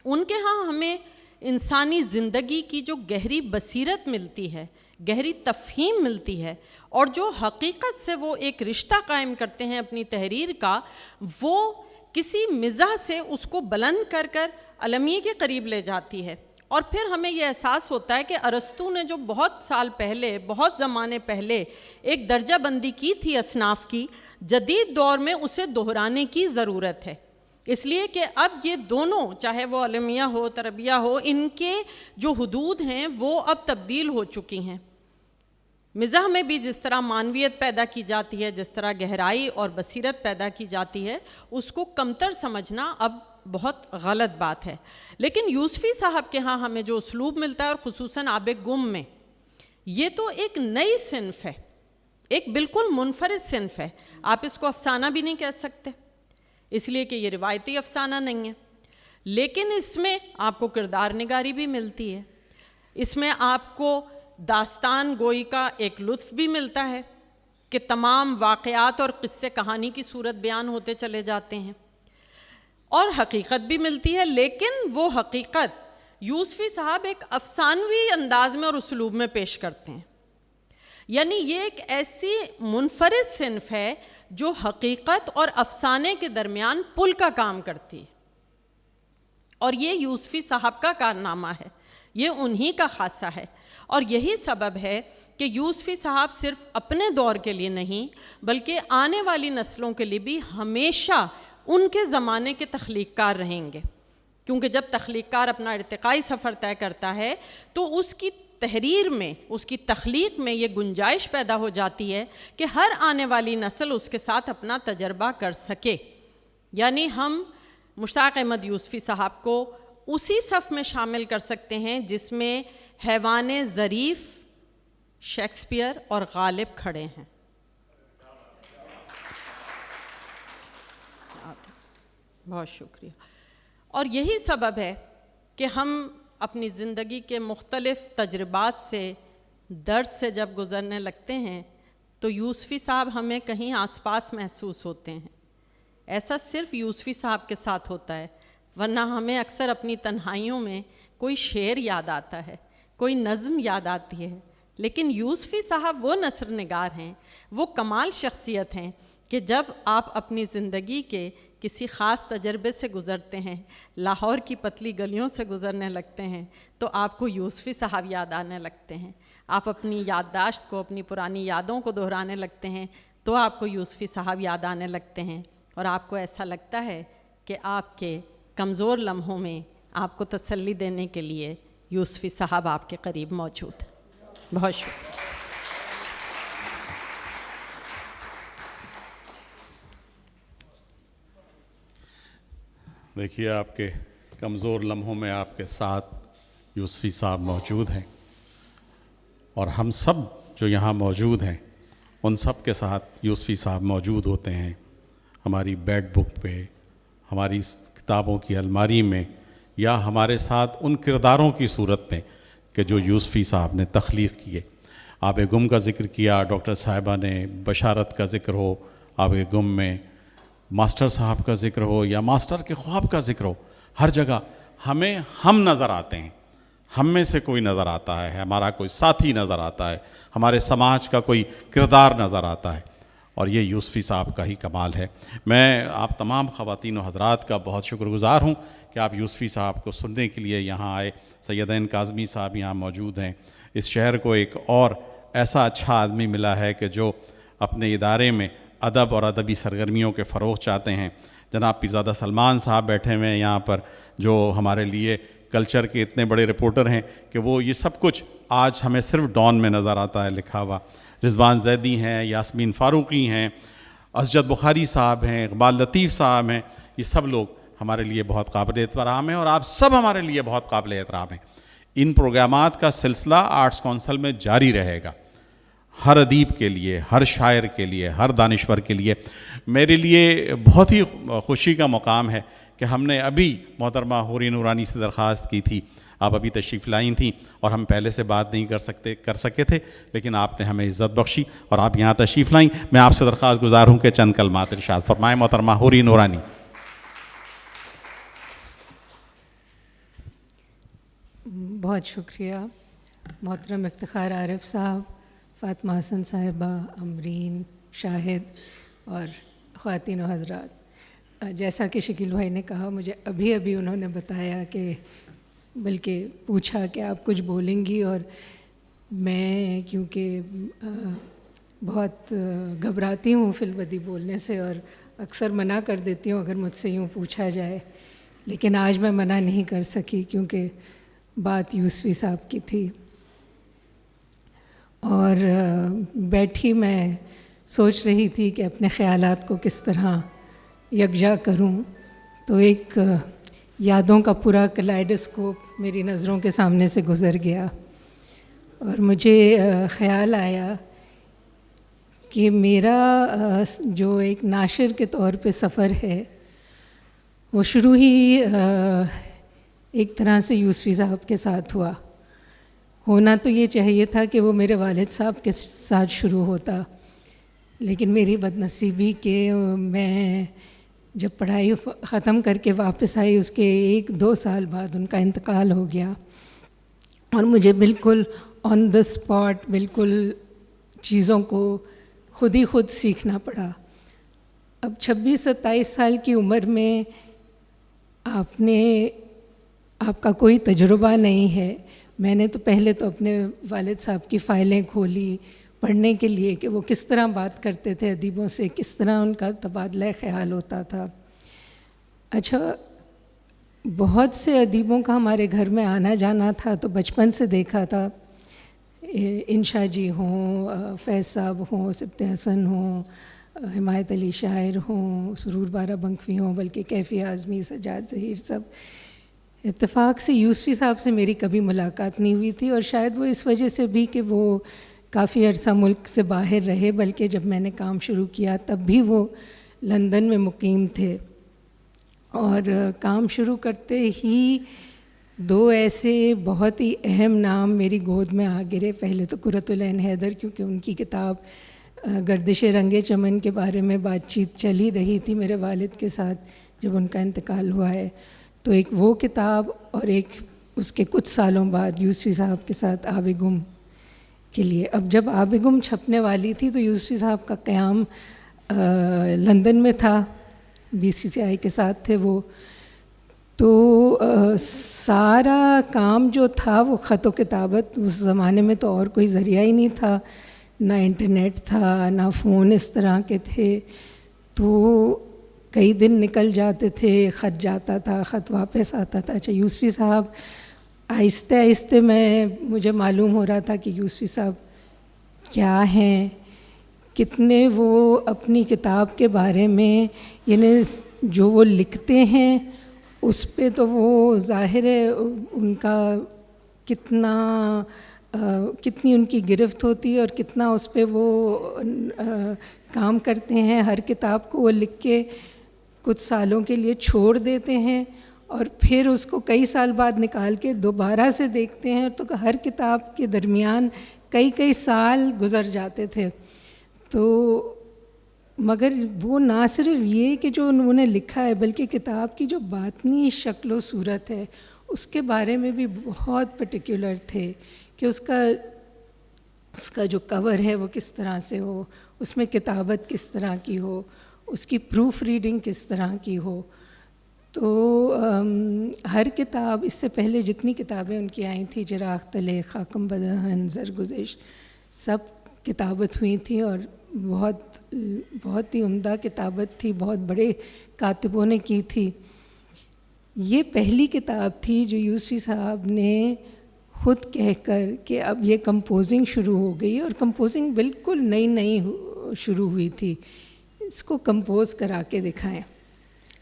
ان کے ہاں ہمیں انسانی زندگی کی جو گہری بصیرت ملتی ہے، گہری تفہیم ملتی ہے، اور جو حقیقت سے وہ ایک رشتہ قائم کرتے ہیں اپنی تحریر کا، وہ کسی مزاح سے اس کو بلند کر کر المیہ کے قریب لے جاتی ہے۔ اور پھر ہمیں یہ احساس ہوتا ہے کہ ارسطو نے جو بہت سال پہلے، بہت زمانے پہلے ایک درجہ بندی کی تھی اصناف کی، جدید دور میں اسے دہرانے کی ضرورت ہے، اس لیے کہ اب یہ دونوں، چاہے وہ المیہ ہو، تربیہ ہو، ان کے جو حدود ہیں وہ اب تبدیل ہو چکی ہیں۔ مزاح میں بھی جس طرح معنویت پیدا کی جاتی ہے، جس طرح گہرائی اور بصیرت پیدا کی جاتی ہے، اس کو کمتر سمجھنا اب بہت غلط بات ہے۔ لیکن یوسفی صاحب کے ہاں ہمیں جو اسلوب ملتا ہے، اور خصوصاً آب گم میں، یہ تو ایک نئی صنف ہے، ایک بالکل منفرد صنف ہے۔ آپ اس کو افسانہ بھی نہیں کہہ سکتے، اس لیے کہ یہ روایتی افسانہ نہیں ہے، لیکن اس میں آپ کو کردار نگاری بھی ملتی ہے، اس میں آپ کو داستان گوئی کا ایک لطف بھی ملتا ہے کہ تمام واقعات اور قصے کہانی کی صورت بیان ہوتے چلے جاتے ہیں، اور حقیقت بھی ملتی ہے، لیکن وہ حقیقت یوسفی صاحب ایک افسانوی انداز میں اور اسلوب میں پیش کرتے ہیں۔ یعنی یہ ایک ایسی منفرد صنف ہے جو حقیقت اور افسانے کے درمیان پل کا کام کرتی ہے، اور یہ یوسفی صاحب کا کارنامہ ہے، یہ انہی کا خاصہ ہے، اور یہی سبب ہے کہ یوسفی صاحب صرف اپنے دور کے لیے نہیں بلکہ آنے والی نسلوں کے لیے بھی ہمیشہ ان کے زمانے کے تخلیق کار رہیں گے، کیونکہ جب تخلیق کار اپنا ارتقائی سفر طے کرتا ہے تو اس کی تحریر میں، اس کی تخلیق میں یہ گنجائش پیدا ہو جاتی ہے کہ ہر آنے والی نسل اس کے ساتھ اپنا تجربہ کر سکے۔ یعنی ہم مشتاق احمد یوسفی صاحب کو اسی صف میں شامل کر سکتے ہیں جس میں حیوان ظریف، شیکسپیئر اور غالب کھڑے ہیں۔ بہت شکریہ۔ اور یہی سبب ہے کہ ہم اپنی زندگی کے مختلف تجربات سے درد سے جب گزرنے لگتے ہیں تو یوسفی صاحب ہمیں کہیں آس پاس محسوس ہوتے ہیں. ایسا صرف یوسفی صاحب کے ساتھ ہوتا ہے، ورنہ ہمیں اکثر اپنی تنہائیوں میں کوئی شعر یاد آتا ہے، کوئی نظم یاد آتی ہے. لیکن یوسفی صاحب وہ نثر نگار ہیں، وہ کمال شخصیت ہیں کہ جب آپ اپنی زندگی کے کسی خاص تجربے سے گزرتے ہیں، لاہور کی پتلی گلیوں سے گزرنے لگتے ہیں، تو آپ کو یوسفی صاحب یاد آنے لگتے ہیں. آپ اپنی یادداشت کو، اپنی پرانی یادوں کو دہرانے لگتے ہیں تو آپ کو یوسفی صاحب یاد آنے لگتے ہیں، اور آپ کو ایسا لگتا ہے کہ آپ کے کمزور لمحوں میں آپ کو تسلی دینے کے لیے یوسفی صاحب آپ کے قریب موجود ہیں. بہت شکریہ. دیکھیے، آپ کے کمزور لمحوں میں آپ کے ساتھ یوسفی صاحب موجود ہیں، اور ہم سب جو یہاں موجود ہیں ان سب کے ساتھ یوسفی صاحب موجود ہوتے ہیں. ہماری بیڈ بک پہ، ہماری کتابوں کی الماری میں، یا ہمارے ساتھ ان کرداروں کی صورت میں کہ جو یوسفی صاحب نے تخلیق کیے. آب گم کا ذکر کیا ڈاکٹر صاحبہ نے، بشارت کا ذکر ہو آب گم میں، ماسٹر صاحب کا ذکر ہو یا ماسٹر کے خواب کا ذکر ہو، ہر جگہ ہمیں ہم نظر آتے ہیں. ہم میں سے کوئی نظر آتا ہے، ہمارا کوئی ساتھی نظر آتا ہے، ہمارے سماج کا کوئی کردار نظر آتا ہے، اور یہ یوسفی صاحب کا ہی کمال ہے. میں آپ تمام خواتین و حضرات کا بہت شکر گزار ہوں کہ آپ یوسفی صاحب کو سننے کے لیے یہاں آئے. سیدین کاظمی صاحب یہاں موجود ہیں. اس شہر کو ایک اور ایسا اچھا آدمی ملا ہے کہ جو اپنے ادارے میں ادب اور ادبی سرگرمیوں کے فروغ چاہتے ہیں. جناب پیرزادہ سلمان صاحب بیٹھے ہوئے ہیں یہاں پر، جو ہمارے لیے کلچر کے اتنے بڑے رپورٹر ہیں کہ وہ یہ سب کچھ آج ہمیں صرف ڈان میں نظر آتا ہے لکھا ہوا. رضوان زیدی ہیں، یاسمین فاروقی ہیں، اسجد بخاری صاحب ہیں، اقبال لطیف صاحب ہیں. یہ سب لوگ ہمارے لیے بہت قابل احترام ہیں، اور آپ سب ہمارے لیے بہت قابل احترام ہیں. ان پروگرامات کا سلسلہ آرٹس کونسل میں جاری رہے گا، ہر ادیب کے لیے، ہر شاعر کے لیے، ہر دانشور کے لیے. میرے لیے بہت ہی خوشی کا مقام ہے کہ ہم نے ابھی محترمہ حوری نورانی سے درخواست کی تھی. آپ ابھی تشریف لائیں تھیں اور ہم پہلے سے بات نہیں کر سکے تھے، لیکن آپ نے ہمیں عزت بخشی اور آپ یہاں تشریف لائیں. میں آپ سے درخواست گزار ہوں کہ چند کلمات ارشاد فرمائیں. محترمہ حوری نورانی. بہت شکریہ محترم افتخار عارف صاحب، فاطمہ حسن صاحبہ، امرین، شاہد اور خواتین و حضرات. جیسا کہ شکیل بھائی نے کہا، مجھے ابھی انہوں نے بتایا کہ بلکہ پوچھا کہ آپ کچھ بولیں گی، اور میں کیونکہ بہت گھبراتی ہوں فی البدی بولنے سے اور اکثر منع کر دیتی ہوں اگر مجھ سے یوں پوچھا جائے، لیکن آج میں منع نہیں کر سکی کیونکہ بات یوسفی صاحب کی تھی. اور بیٹھی میں سوچ رہی تھی کہ اپنے خیالات کو کس طرح یکجا کروں، تو ایک یادوں کا پورا کلائڈوسکوپ میری نظروں کے سامنے سے گزر گیا، اور مجھے خیال آیا کہ میرا جو ایک ناشر کے طور پہ سفر ہے وہ شروع ہی ایک طرح سے یوسفی صاحب کے ساتھ ہوا. ہونا تو یہ چاہیے تھا کہ وہ میرے والد صاحب کے ساتھ شروع ہوتا، لیکن میری بدنصیبی کہ میں جب پڑھائی ختم کر کے واپس آئی اس کے 1-2 سال بعد ان کا انتقال ہو گیا، اور مجھے بالکل آن دا اسپاٹ بالکل چیزوں کو خود سیکھنا پڑا. اب 26-27 سال کی عمر میں آپ کا کوئی تجربہ نہیں ہے. میں نے تو پہلے تو اپنے والد صاحب کی فائلیں کھولی پڑھنے کے لیے کہ وہ کس طرح بات کرتے تھے ادیبوں سے، کس طرح ان کا تبادلہ خیال ہوتا تھا. اچھا، بہت سے ادیبوں کا ہمارے گھر میں آنا جانا تھا تو بچپن سے دیکھا تھا. انشا جی ہوں، فیض صاحب ہوں، سبط حسن ہوں، حمایت علی شاعر ہوں، سرور بارہ بنکوی ہوں، بلکہ کیفی اعظمی، سجاد ظہیر، سب. اتفاق سے یوسفی صاحب سے میری کبھی ملاقات نہیں ہوئی تھی، اور شاید وہ اس وجہ سے بھی کہ وہ کافی عرصہ ملک سے باہر رہے، بلکہ جب میں نے کام شروع کیا تب بھی وہ لندن میں مقیم تھے. اور کام شروع کرتے ہی دو ایسے بہت ہی اہم نام میری گود میں آ گرے. پہلے تو قرۃ العین حیدر، کیونکہ ان کی کتاب گردش رنگ چمن کے بارے میں بات چیت چلی رہی تھی میرے والد کے ساتھ جب ان کا انتقال ہوا ہے. تو ایک وہ کتاب، اور ایک اس کے کچھ سالوں بعد یوسفی صاحب کے ساتھ آب گم کے لیے. اب جب آب گم چھپنے والی تھی تو یوسفی صاحب کا قیام لندن میں تھا، BCCI کے ساتھ تھے وہ. تو سارا کام جو تھا وہ خط و کتابت، اس زمانے میں تو اور کوئی ذریعہ ہی نہیں تھا، نہ انٹرنیٹ تھا، نہ فون اس طرح کے تھے. تو کئی دن نکل جاتے تھے، خط جاتا تھا، خط واپس آتا تھا. اچھا، یوسفی صاحب آہستہ آہستہ مجھے معلوم ہو رہا تھا کہ یوسفی صاحب کیا ہیں، کتنے وہ اپنی کتاب کے بارے میں، یعنی جو وہ لکھتے ہیں اس پہ تو وہ ظاہر ہے ان کا کتنی ان کی گرفت ہوتی ہے اور کتنا اس پہ وہ کام کرتے ہیں. ہر کتاب کو وہ لکھ کے کچھ سالوں کے لیے چھوڑ دیتے ہیں اور پھر اس کو کئی سال بعد نکال کے دوبارہ سے دیکھتے ہیں. تو ہر کتاب کے درمیان کئی سال گزر جاتے تھے. تو مگر وہ نہ صرف یہ کہ جو انہوں نے لکھا ہے، بلکہ کتاب کی جو باطنی شکل و صورت ہے اس کے بارے میں بھی بہت پرٹیکولر تھے کہ اس کا جو کور ہے وہ کس طرح سے ہو، اس میں کتابت کس طرح کی ہو، اس کی پروف ریڈنگ کس طرح کی ہو. تو ہر کتاب، اس سے پہلے جتنی کتابیں ان کی آئی تھیں، چراغ تلے، خاکم بدہن، زرگزش، سب کتابت ہوئی تھیں اور بہت ہی عمدہ کتابت تھی، بہت بڑے کاتبوں نے کی تھی. یہ پہلی کتاب تھی جو یوسفی صاحب نے خود کہہ کر کہ اب یہ کمپوزنگ شروع ہو گئی، اور کمپوزنگ بالکل نئی شروع ہوئی تھی، اس کو کمپوز کرا کے دکھائیں.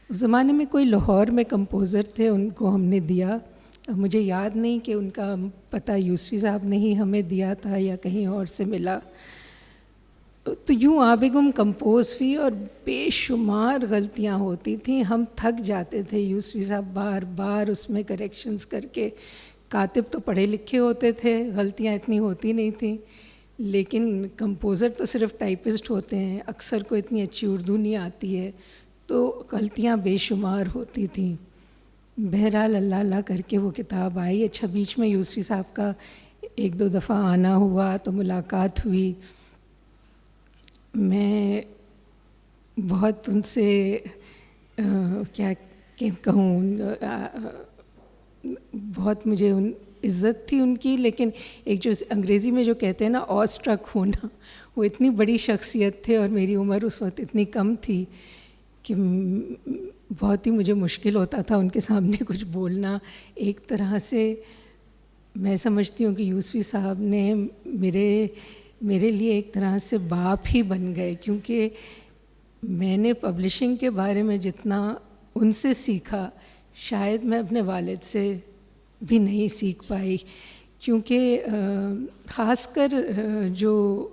اس زمانے میں کوئی لاہور میں کمپوزر تھے، ان کو ہم نے دیا. مجھے یاد نہیں کہ ان کا پتہ یوسفی صاحب نے ہی ہمیں دیا تھا یا کہیں اور سے ملا. تو یوں آب گم کمپوز ہوئی اور بے شمار غلطیاں ہوتی تھیں. ہم تھک جاتے تھے، یوسفی صاحب بار بار اس میں کریکشنز کر کے. کاتب تو پڑھے لکھے ہوتے تھے، غلطیاں اتنی ہوتی نہیں تھیں، لیکن کمپوزر تو صرف ٹائپسٹ ہوتے ہیں، اکثر کو اتنی اچھی اردو نہیں آتی ہے، تو غلطیاں بے شمار ہوتی تھیں. بہرحال اللہ کر کے وہ کتاب آئی. اچھا، بیچ میں یوسفی صاحب کا ایک دو دفعہ آنا ہوا تو ملاقات ہوئی. میں بہت ان سے کیا کہوں، بہت مجھے عزت تھی ان کی، لیکن ایک جو انگریزی میں جو کہتے ہیں نا آ اسٹرک ہونا، وہ اتنی بڑی شخصیت تھے اور میری عمر اس وقت اتنی کم تھی کہ بہت ہی مجھے مشکل ہوتا تھا ان کے سامنے کچھ بولنا. ایک طرح سے میں سمجھتی ہوں کہ یوسفی صاحب نے میرے لیے ایک طرح سے باپ ہی بن گئے، کیونکہ میں نے پبلشنگ کے بارے میں جتنا ان سے سیکھا شاید میں اپنے والد سے بھی نہیں سیکھ پائی. کیونکہ خاص کر جو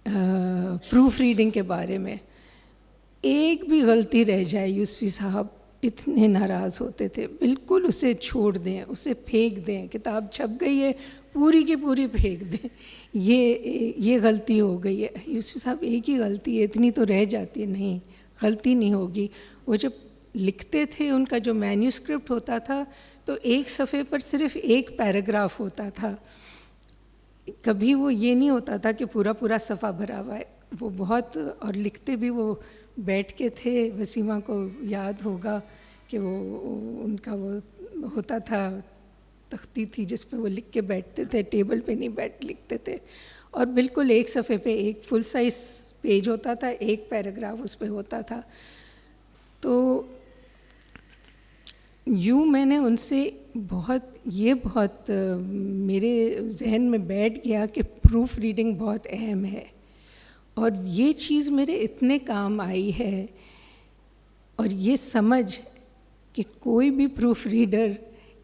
پروف ریڈنگ کے بارے میں ایک بھی غلطی رہ جائے یوسفی صاحب اتنے ناراض ہوتے تھے. بالکل اسے چھوڑ دیں، اسے پھینک دیں، کتاب چھپ گئی ہے پوری کی پوری پھینک دیں، یہ غلطی ہو گئی ہے. یوسفی صاحب ایک ہی غلطی ہے، اتنی تو رہ جاتی ہے، نہیں غلطی نہیں ہوگی. وہ جب لکھتے تھے ان کا جو مینیوسکرپٹ ہوتا تھا تو ایک صفحے پر صرف ایک پیراگراف ہوتا تھا، کبھی وہ یہ نہیں ہوتا تھا کہ پورا صفحہ بھرا ہوا ہے. وہ بہت، اور لکھتے بھی وہ بیٹھ کے تھے. وسیمہ کو یاد ہوگا کہ وہ ان کا وہ ہوتا تھا، تختی تھی جس پہ وہ لکھ کے بیٹھتے تھے، ٹیبل پہ نہیں بیٹھ لکھتے تھے، اور بالکل ایک صفحے پہ ایک فل سائز پیج ہوتا تھا، ایک پیراگراف اس پہ ہوتا تھا. تو یوں میں نے ان سے بہت میرے ذہن میں بیٹھ گیا کہ پروف ریڈنگ بہت اہم ہے، اور یہ چیز میرے اتنے کام آئی ہے. اور یہ سمجھ کہ کوئی بھی پروف ریڈر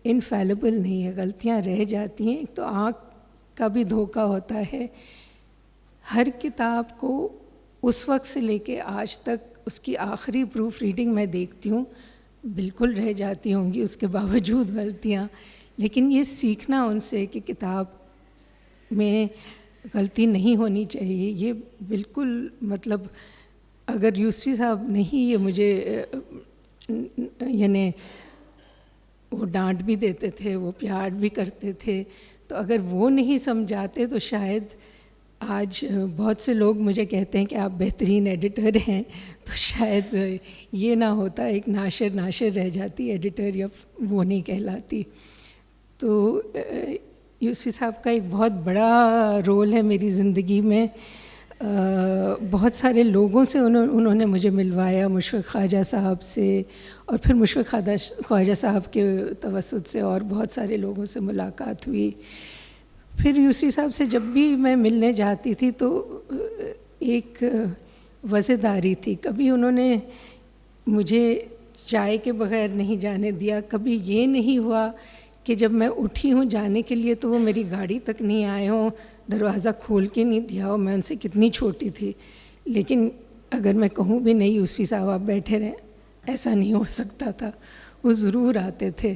انفیلیبل نہیں ہے، غلطیاں رہ جاتی ہیں. ایک تو آنکھ کا بھی دھوکہ ہوتا ہے. ہر کتاب کو اس وقت سے لے کے آج تک اس کی آخری پروف ریڈنگ میں دیکھتی ہوں بالکل رہ جاتی ہوں گی اس کے باوجود غلطیاں، لیکن یہ سیکھنا ان سے کہ کتاب میں غلطی نہیں ہونی چاہیے، یہ بالکل مطلب اگر یوسفی صاحب نہیں یہ مجھے یعنی وہ ڈانٹ بھی دیتے تھے، وہ پیار بھی کرتے تھے، تو اگر وہ نہیں سمجھاتے تو شاید آج بہت سے لوگ مجھے کہتے ہیں کہ آپ بہترین ایڈیٹر ہیں، تو شاید یہ نہ ہوتا، ایک ناشر رہ جاتی، ایڈیٹر یا وہ نہیں کہلاتی۔ تو یوسفی صاحب کا ایک بہت بڑا رول ہے میری زندگی میں، بہت سارے لوگوں سے انہوں نے مجھے ملوایا، مشفق خواجہ صاحب سے، اور پھر مشفق خواجہ صاحب کے توسط سے اور بہت سارے لوگوں سے ملاقات ہوئی۔ پھر یوسفی صاحب سے جب بھی میں ملنے جاتی تھی تو ایک وزیداری تھی، کبھی انہوں نے مجھے چائے کے بغیر نہیں جانے دیا، کبھی یہ نہیں ہوا کہ جب میں اٹھی ہوں جانے کے لیے تو وہ میری گاڑی تک نہیں آئے ہوں، دروازہ کھول کے نہیں دیا ہو، میں ان سے کتنی چھوٹی تھی، لیکن اگر میں کہوں بھی نہیں یوسفی صاحب آپ بیٹھے رہیں، ایسا نہیں ہو سکتا تھا، وہ ضرور آتے تھے۔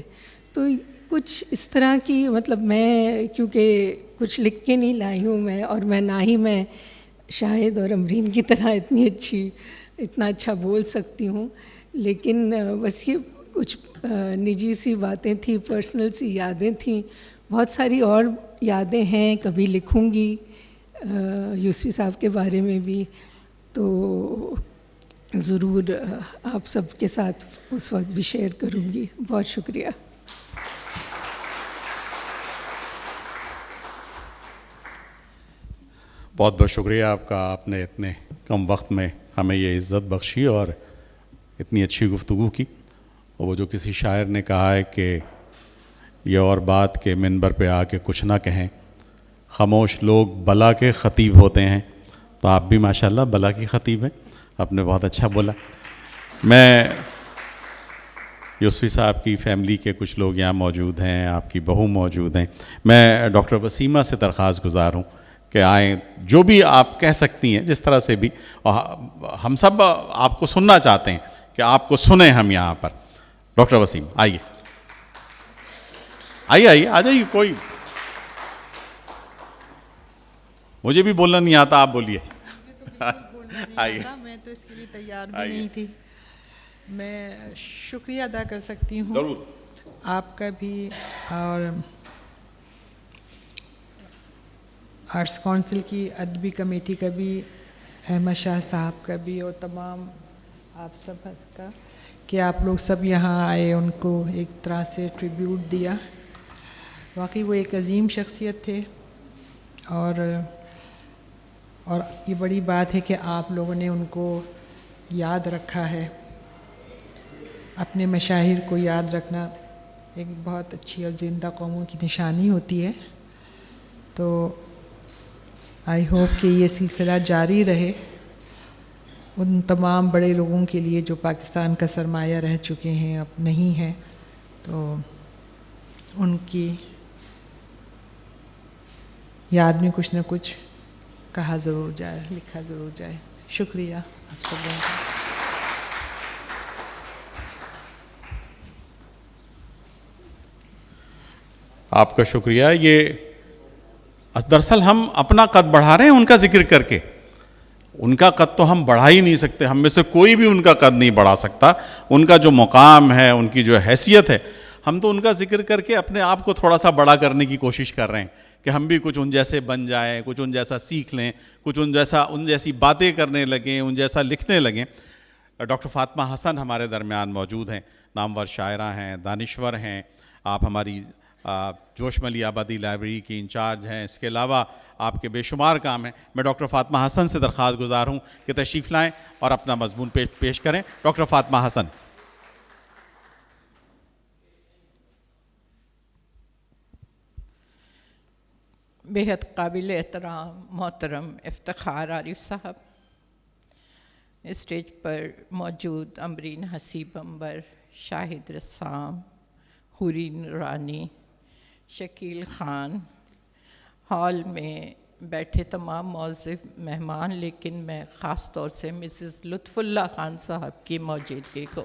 تو کچھ اس طرح کی مطلب میں کیونکہ کچھ لکھ کے نہیں لائی ہوں میں، اور میں نہ ہی میں شاہد اور امرین کی طرح اتنا اچھا بول سکتی ہوں، لیکن بس یہ کچھ نجی سی باتیں تھیں، پرسنل سی یادیں تھیں، بہت ساری اور یادیں ہیں، کبھی لکھوں گی یوسفی صاحب کے بارے میں بھی، تو ضرور آپ سب کے ساتھ اس وقت بھی شیئر کروں گی۔ بہت شکریہ۔ بہت بہت شکریہ آپ کا، آپ نے اتنے کم وقت میں ہمیں یہ عزت بخشی اور اتنی اچھی گفتگو کی۔ اور وہ جو کسی شاعر نے کہا ہے کہ یہ اور بات کہ منبر پہ آ کے کچھ نہ کہیں، خاموش لوگ بلا کے خطیب ہوتے ہیں، تو آپ بھی ماشاءاللہ بلا کی خطیب ہیں، آپ نے بہت اچھا بولا۔ میں یوسفی صاحب کی فیملی کے کچھ لوگ یہاں موجود ہیں، آپ کی بہو موجود ہیں، میں ڈاکٹر وسیمہ سے درخواست گزار ہوں کہ آئیں، جو بھی آپ کہہ سکتی ہیں جس طرح سے بھی، ہم سب آپ کو سننا چاہتے ہیں کہ آپ کو سنیں ہم یہاں پر۔ ڈاکٹر وسیم آئیے آئیے آ جائیے، کوئی مجھے بھی بولنا نہیں آتا، آپ بولیے۔ آئیے، میں تو اس کے لیے تیار بھی نہیں تھی۔ میں شکریہ ادا کر سکتی ہوں ضرور آپ کا بھی، اور آرٹس کونسل کی ادبی کمیٹی کا بھی، احمد شاہ صاحب کا بھی، اور تمام آپ سب کا، کہ آپ لوگ سب یہاں آئے، ان کو ایک طرح سے ٹریبیوٹ دیا۔ واقعی وہ ایک عظیم شخصیت تھے، اور یہ بڑی بات ہے کہ آپ لوگوں نے ان کو یاد رکھا ہے۔ اپنے مشاہیر کو یاد رکھنا ایک بہت اچھی اور زندہ قوموں کی نشانی ہوتی ہے۔ تو آئی ہوپ کہ یہ سلسلہ جاری رہے، ان تمام بڑے لوگوں کے لیے جو پاکستان کا سرمایہ رہ چکے ہیں، اب نہیں ہیں، تو ان کی یاد میں کچھ نہ کچھ کہا ضرور جائے، لکھا ضرور جائے۔ شکریہ آپ سب لوگوں کا۔ آپ کا شکریہ۔ یہ دراصل ہم اپنا قد بڑھا رہے ہیں ان کا ذکر کر کے، ان کا قد تو ہم بڑھا ہی نہیں سکتے، ہم میں سے کوئی بھی ان کا قد نہیں بڑھا سکتا۔ ان کا جو مقام ہے، ان کی جو حیثیت ہے، ہم تو ان کا ذکر کر کے اپنے آپ کو تھوڑا سا بڑا کرنے کی کوشش کر رہے ہیں کہ ہم بھی کچھ ان جیسے بن جائیں، کچھ ان جیسا سیکھ لیں، کچھ ان جیسی باتیں کرنے لگیں، ان جیسا لکھنے لگیں۔ ڈاکٹر فاطمہ حسن ہمارے درمیان موجود ہیں، نامور شاعرہ ہیں، دانشور ہیں۔ آپ ہماری جوش ملی آبادی لائبریری کی انچارج ہیں، اس کے علاوہ آپ کے بے شمار کام ہیں۔ میں ڈاکٹر فاطمہ حسن سے درخواست گزار ہوں کہ تشریف لائیں اور اپنا مضمون پیش کریں۔ ڈاکٹر فاطمہ حسن۔ بہت قابل احترام محترم افتخار عارف صاحب، اسٹیج پر موجود امرین حسیب عنبر، شاہد رسام، حوری نورانی، شکیل خان، ہال میں بیٹھے تمام معزز مہمان، لیکن میں خاص طور سے مسز لطف اللہ خان صاحب کی موجودگی کو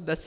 10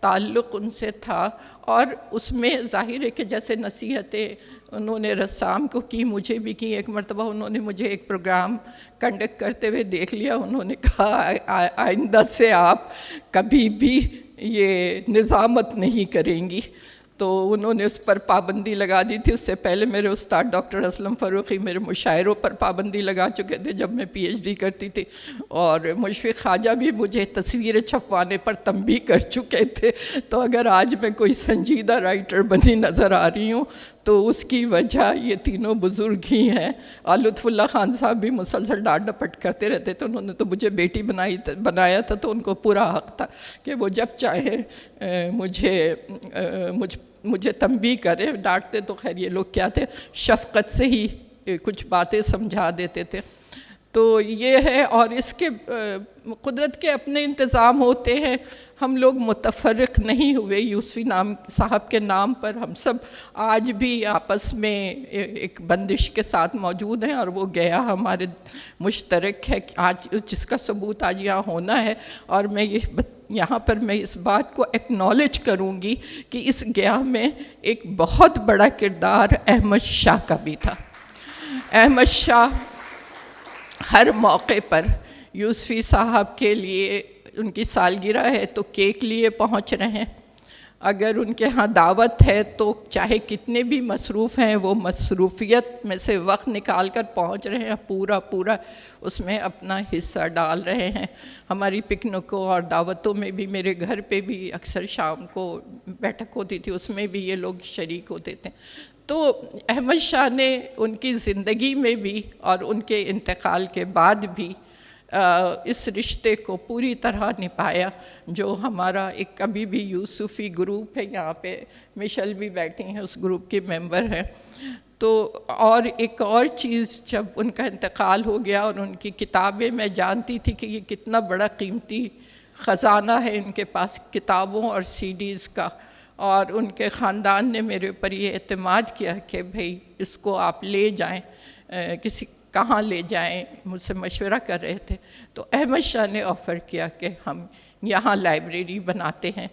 تعلق ان سے تھا، اور اس میں ظاہر ہے کہ جیسے نصیحتیں انہوں نے رسام کو کی، مجھے بھی کی. ایک مرتبہ انہوں نے مجھے ایک پروگرام کنڈکٹ کرتے ہوئے دیکھ لیا، انہوں نے کہا آئندہ سے آپ کبھی بھی یہ نظامت نہیں کریں گی. تو انہوں نے اس پر پابندی لگا دی تھی. اس سے پہلے میرے استاد ڈاکٹر اسلم فروخی میرے مشاعروں پر پابندی لگا چکے تھے جب میں پی ایچ ڈی کرتی تھی، اور مشفق خواجہ بھی مجھے تصویریں چھپوانے پر تنبیہ کر چکے تھے. تو اگر آج میں کوئی سنجیدہ رائٹر بنی نظر آ رہی ہوں تو اس کی وجہ یہ تینوں بزرگ ہی ہیں. اور لطف اللہ خان صاحب بھی مسلسل ڈانٹ ڈپٹ کرتے رہتے تھے. انہوں نے تو مجھے بیٹی بنایا تھا، تو ان کو پورا حق تھا کہ وہ جب چاہیں مجھے تنبیہ کرے. ڈانٹتے تو خیر یہ لوگ کیا تھے، شفقت سے ہی کچھ باتیں سمجھا دیتے تھے. تو یہ ہے، اور اس کے قدرت کے اپنے انتظام ہوتے ہیں. ہم لوگ متفرق نہیں ہوئے. یوسفی نام صاحب کے نام پر ہم سب آج بھی آپس میں ایک بندش کے ساتھ موجود ہیں، اور وہ گیا ہمارے مشترک ہے آج، جس کا ثبوت آج یہاں ہونا ہے. اور میں یہاں پر میں اس بات کو ایکنالج کروں گی کہ اس گیا میں ایک بہت بڑا کردار احمد شاہ کا بھی تھا. احمد شاہ ہر موقع پر یوسفی صاحب کے لیے، ان کی سالگرہ ہے تو کیک لیے پہنچ رہے ہیں. اگر ان کے ہاں دعوت ہے تو چاہے کتنے بھی مصروف ہیں وہ مصروفیت میں سے وقت نکال کر پہنچ رہے ہیں، پورا اس میں اپنا حصہ ڈال رہے ہیں. ہماری پکنکوں اور دعوتوں میں بھی، میرے گھر پہ بھی اکثر شام کو بیٹھک ہوتی تھی، اس میں بھی یہ لوگ شریک ہوتے تھے. تو احمد شاہ نے ان کی زندگی میں بھی اور ان کے انتقال کے بعد بھی اس رشتے کو پوری طرح نبھایا جو ہمارا ایک ابھی بھی یوسفی گروپ ہے. یہاں پہ مشل بھی بیٹھی ہیں، اس گروپ کے ممبر ہیں. تو اور ایک اور چیز، جب ان کا انتقال ہو گیا اور ان کی کتابیں میں جانتی تھی کہ یہ کتنا بڑا قیمتی خزانہ ہے ان کے پاس کتابوں اور سی ڈیز کا، اور ان کے خاندان نے میرے اوپر یہ اعتماد کیا کہ بھئی اس کو آپ لے جائیں، کہاں لے جائیں، مجھ سے مشورہ کر رہے تھے. تو احمد شاہ نے آفر کیا کہ ہم یہاں لائبریری بناتے ہیں.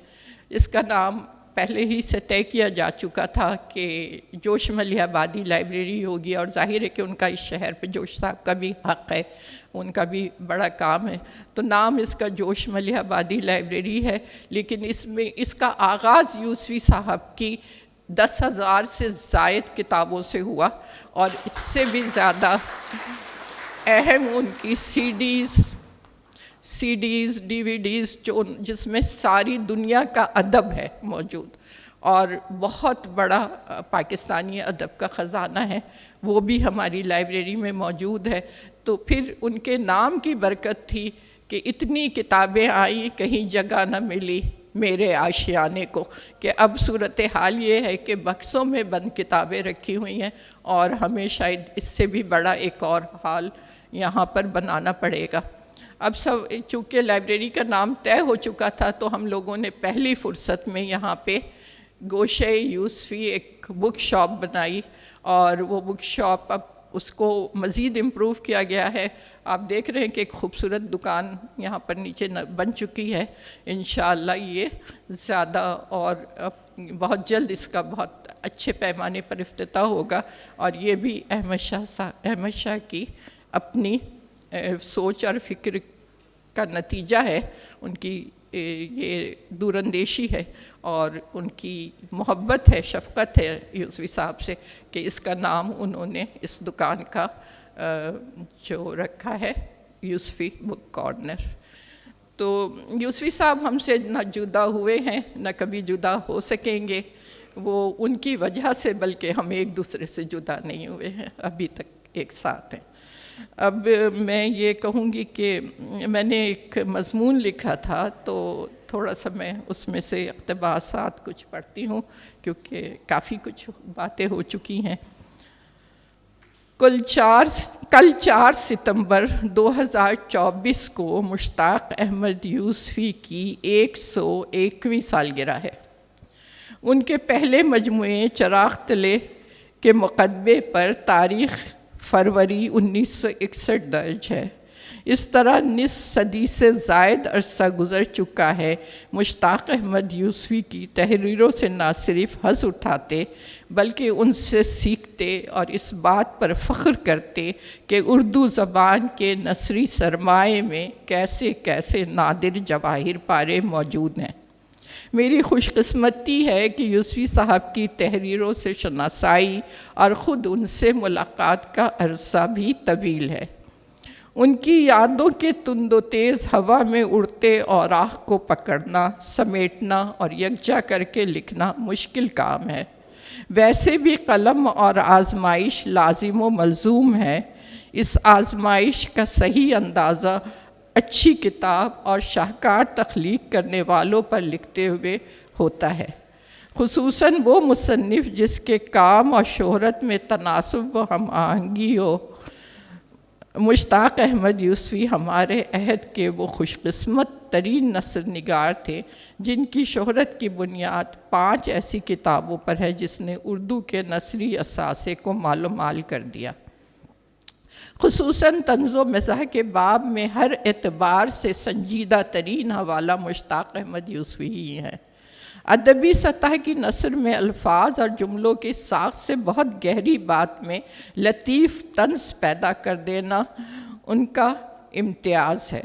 اس کا نام پہلے ہی سے طے کیا جا چکا تھا کہ جوش ملیح آبادی لائبریری ہوگی، اور ظاہر ہے کہ ان کا اس شہر پہ جوش صاحب کا بھی حق ہے، ان کا بھی بڑا کام ہے. تو نام اس کا جوش ملیح آبادی لائبریری ہے، لیکن اس کا آغاز یوسفی صاحب کی 10,000 سے زائد کتابوں سے ہوا، اور اس سے بھی زیادہ اہم ان کی سی ڈیز ڈی وی ڈیز جس میں ساری دنیا کا ادب ہے موجود، اور بہت بڑا پاکستانی ادب کا خزانہ ہے، وہ بھی ہماری لائبریری میں موجود ہے. تو پھر ان کے نام کی برکت تھی کہ اتنی کتابیں آئیں، کہیں جگہ نہ ملی میرے آشیانے کو، کہ اب صورتحال یہ ہے کہ بکسوں میں بند کتابیں رکھی ہوئی ہیں، اور ہمیں شاید اس سے بھی بڑا ایک اور حال یہاں پر بنانا پڑے گا. اب سب چونکہ لائبریری کا نام طے ہو چکا تھا، تو ہم لوگوں نے پہلی فرصت میں یہاں پہ گوشے یوسفی ایک بک شاپ بنائی، اور وہ بک شاپ اب اس کو مزید امپروو کیا گیا ہے. آپ دیکھ رہے ہیں کہ ایک خوبصورت دکان یہاں پر نیچے بن چکی ہے. انشاءاللہ یہ زیادہ اور بہت جلد اس کا بہت اچھے پیمانے پر افتتاح ہوگا، اور یہ بھی احمد شاہ کی اپنی سوچ اور فکر کا نتیجہ ہے. ان کی یہ دور اندیشی ہے اور ان کی محبت ہے، شفقت ہے یوسفی صاحب سے کہ اس کا نام انہوں نے اس دکان کا جو رکھا ہے یوسفی بک کارنر. تو یوسفی صاحب ہم سے نہ جدا ہوئے ہیں، نہ کبھی جدا ہو سکیں گے. وہ ان کی وجہ سے، بلکہ ہم ایک دوسرے سے جدا نہیں ہوئے ہیں، ابھی تک ایک ساتھ ہیں. اب میں یہ کہوں گی کہ میں نے ایک مضمون لکھا تھا، تو تھوڑا سا میں اس میں سے اقتباسات کچھ پڑھتی ہوں کیونکہ کافی کچھ باتیں ہو چکی ہیں. کل 4 ستمبر 2024 کو مشتاق احمد یوسفی کی 101ویں سالگرہ ہے. ان کے پہلے مجموعے چراغ تلے کے مقدمے پر تاریخ فروری 1961 درج ہے. اس طرح نصف صدی سے زائد عرصہ گزر چکا ہے، مشتاق احمد یوسفی کی تحریروں سے نہ صرف حظ اٹھاتے بلکہ ان سے سیکھتے اور اس بات پر فخر کرتے کہ اردو زبان کے نثری سرمایے میں کیسے کیسے نادر جواہر پارے موجود ہیں۔ میری خوش قسمتی ہے کہ یوسفی صاحب کی تحریروں سے شناسائی اور خود ان سے ملاقات کا عرصہ بھی طویل ہے۔ ان کی یادوں کے تند و تیز ہوا میں اڑتے اوراق کو پکڑنا، سمیٹنا اور یکجا کر کے لکھنا مشکل کام ہے۔ ویسے بھی قلم اور آزمائش لازم و ملزوم ہے۔ اس آزمائش کا صحیح اندازہ اچھی کتاب اور شاہکار تخلیق کرنے والوں پر لکھتے ہوئے ہوتا ہے، خصوصاً وہ مصنف جس کے کام اور شہرت میں تناسب و ہم آہنگی ہو۔ مشتاق احمد یوسفی ہمارے عہد کے وہ خوش قسمت ترین نثر نگار تھے جن کی شہرت کی بنیاد 5 ایسی کتابوں پر ہے جس نے اردو کے نثری اثاثے کو مال و مال کر دیا۔ خصوصاً طنز و مزاح کے باب میں ہر اعتبار سے سنجیدہ ترین حوالہ مشتاق احمد یوسفی ہی ہے۔ ادبی سطح کی نثر میں الفاظ اور جملوں کی ساخت سے بہت گہری بات میں لطیف طنز پیدا کر دینا ان کا امتیاز ہے۔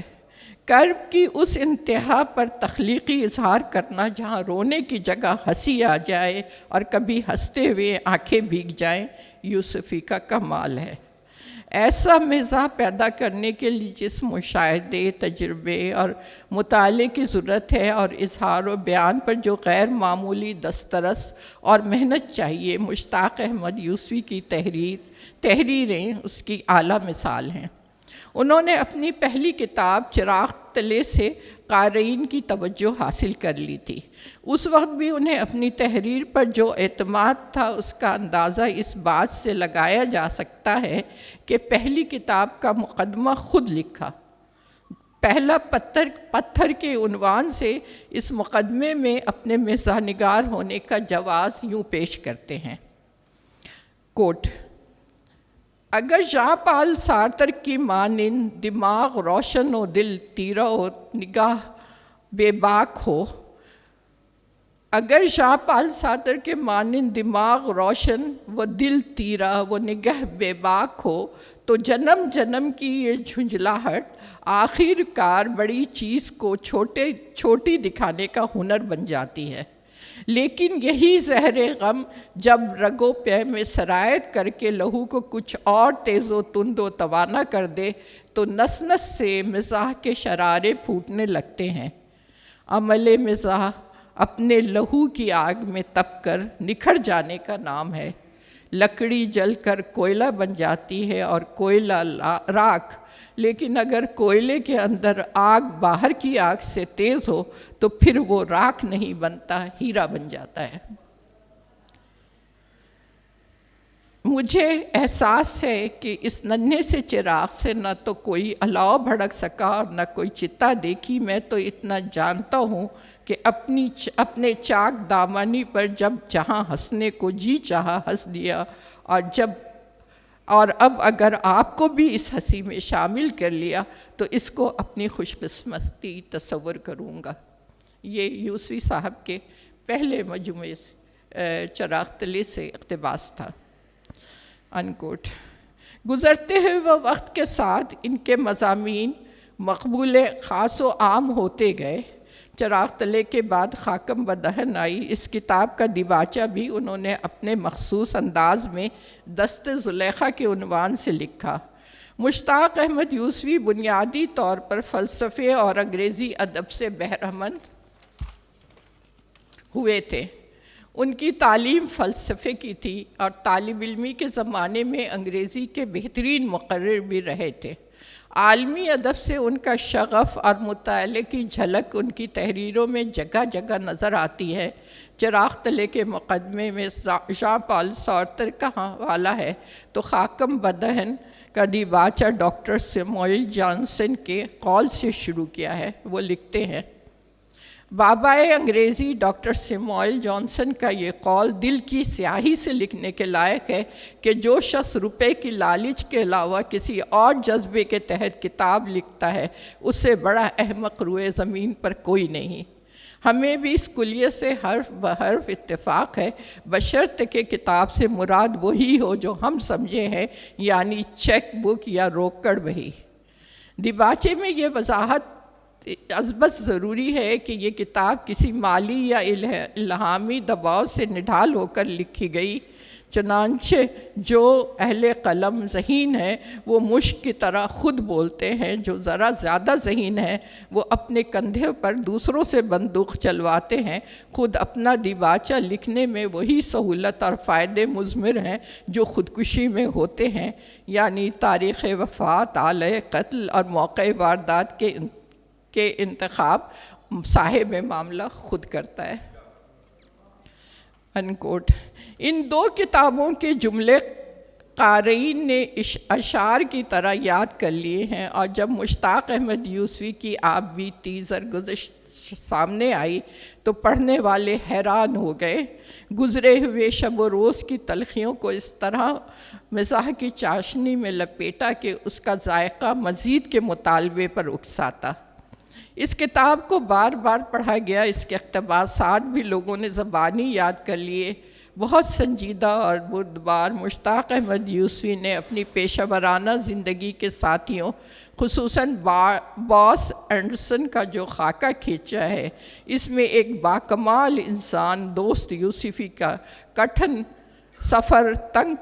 کرب کی اس انتہا پر تخلیقی اظہار کرنا جہاں رونے کی جگہ ہنسی آ جائے اور کبھی ہنستے ہوئے آنکھیں بھیگ جائیں، یوسفی کا کمال ہے۔ ایسا مزاح پیدا کرنے کے لیے جس مشاہدے، تجربے اور مطالعے کی ضرورت ہے اور اظہار و بیان پر جو غیر معمولی دسترس اور محنت چاہیے، مشتاق احمد یوسفی کی تحریریں اس کی اعلیٰ مثال ہیں۔ انہوں نے اپنی پہلی کتاب چراغ تلے سے قارئین کی توجہ حاصل کر لی تھی۔ اس وقت بھی انہیں اپنی تحریر پر جو اعتماد تھا اس کا اندازہ اس بات سے لگایا جا سکتا ہے کہ پہلی کتاب کا مقدمہ خود لکھا۔ پہلا پتھر کے عنوان سے اس مقدمے میں اپنے مزاح نگار ہونے کا جواز یوں پیش کرتے ہیں، کوٹ: اگر ژاں پال سارتر کی مانند دماغ روشن و دل تیرا و نگاہ بے باک ہو، اگر ژاں پال سارتر کے مانند دماغ روشن و دل تیرا و نگاہ بے باک ہو تو جنم جنم کی یہ جھنجھلاہٹ آخر کار بڑی چیز کو چھوٹی دکھانے کا ہنر بن جاتی ہے۔ لیکن یہی زہر غم جب رگو پے میں سرایت کر کے لہو کو کچھ اور تیز و تند و توانا کر دے تو نس نس سے مزاح کے شرارے پھوٹنے لگتے ہیں۔ عمل مزاح اپنے لہو کی آگ میں تپ کر نکھر جانے کا نام ہے۔ لکڑی جل کر کوئلہ بن جاتی ہے اور کوئلہ راکھ، لیکن اگر کوئلے کے اندر آگ باہر کی آگ سے تیز ہو تو پھر وہ راکھ نہیں بنتا، ہیرا بن جاتا ہے۔ مجھے احساس ہے کہ اس ننھے سے چراغ سے نہ تو کوئی الاؤ بھڑک سکا اور نہ کوئی چتا دیکھی۔ میں تو اتنا جانتا ہوں کہ اپنے چاک دامانی پر جب جہاں ہنسنے کو جی چاہا ہنس دیا، اور اب اگر آپ کو بھی اس ہنسی میں شامل کر لیا تو اس کو اپنی خوش قسمتی تصور کروں گا۔ یہ یوسفی صاحب کے پہلے مجموعے چراغ تلے سے اقتباس تھا، انکوٹ۔ گزرتے ہوئے وہ وقت کے ساتھ ان کے مضامین مقبول خاص و عام ہوتے گئے۔ چراغ تلے کے بعد خاکم بدہن آئی۔ اس کتاب کا دیباچہ بھی انہوں نے اپنے مخصوص انداز میں دست زلیخا کے عنوان سے لکھا۔ مشتاق احمد یوسفی بنیادی طور پر فلسفے اور انگریزی ادب سے بہرہمند ہوئے تھے۔ ان کی تعلیم فلسفے کی تھی اور طالب علمی کے زمانے میں انگریزی کے بہترین مقرر بھی رہے تھے۔ عالمی ادب سے ان کا شغف اور مطالعے کی جھلک ان کی تحریروں میں جگہ جگہ نظر آتی ہے۔ چراغ تلے کے مقدمے میں ژاں پال سارتر کا حوالہ ہے تو خاکم بدہن کا دیباچہ ڈاکٹر سیموئل جانسن کے قول سے شروع کیا ہے۔ وہ لکھتے ہیں، بابائے انگریزی ڈاکٹر سیموئل جانسن کا یہ قول دل کی سیاہی سے لکھنے کے لائق ہے کہ جو شخص روپے کی لالچ کے علاوہ کسی اور جذبے کے تحت کتاب لکھتا ہے اس سے بڑا احمق روئے زمین پر کوئی نہیں۔ ہمیں بھی اس کلیت سے حرف بحرف اتفاق ہے، بشرط کہ کتاب سے مراد وہی ہو جو ہم سمجھے ہیں، یعنی چیک بک یا روکڑ بہی۔ دیباچے میں یہ وضاحت ازبس ضروری ہے کہ یہ کتاب کسی مالی یا الہامی دباؤ سے نڈھال ہو کر لکھی گئی، چنانچہ جو اہل قلم ذہین ہیں وہ مشک کی طرح خود بولتے ہیں، جو ذرا زیادہ ذہین ہیں وہ اپنے کندھے پر دوسروں سے بندوق چلواتے ہیں۔ خود اپنا دیباچہ لکھنے میں وہی سہولت اور فائدے مضمر ہیں جو خودکشی میں ہوتے ہیں، یعنی تاریخ وفات، آلۂ قتل اور موقع واردات کے انتخاب صاحب معاملہ خود کرتا ہے۔ انکوٹ۔ ان دو کتابوں کے جملے قارئین نے اشعار کی طرح یاد کر لیے ہیں، اور جب مشتاق احمد یوسفی کی آپ بیتی زرگزشت سامنے آئی تو پڑھنے والے حیران ہو گئے۔ گزرے ہوئے شب و روز کی تلخیوں کو اس طرح مزاح کی چاشنی میں لپیٹا کہ اس کا ذائقہ مزید کے مطالبے پر اکساتا۔ اس کتاب کو بار بار پڑھا گیا، اس کے اقتباسات بھی لوگوں نے زبانی یاد کر لیے۔ بہت سنجیدہ اور بردبار مشتاق احمد یوسفی نے اپنی پیشہ ورانہ زندگی کے ساتھیوں، خصوصاً باس اینڈرسن کا جو خاکہ کھینچا ہے، اس میں ایک باکمال انسان دوست یوسفی کا کٹھن سفر تنگ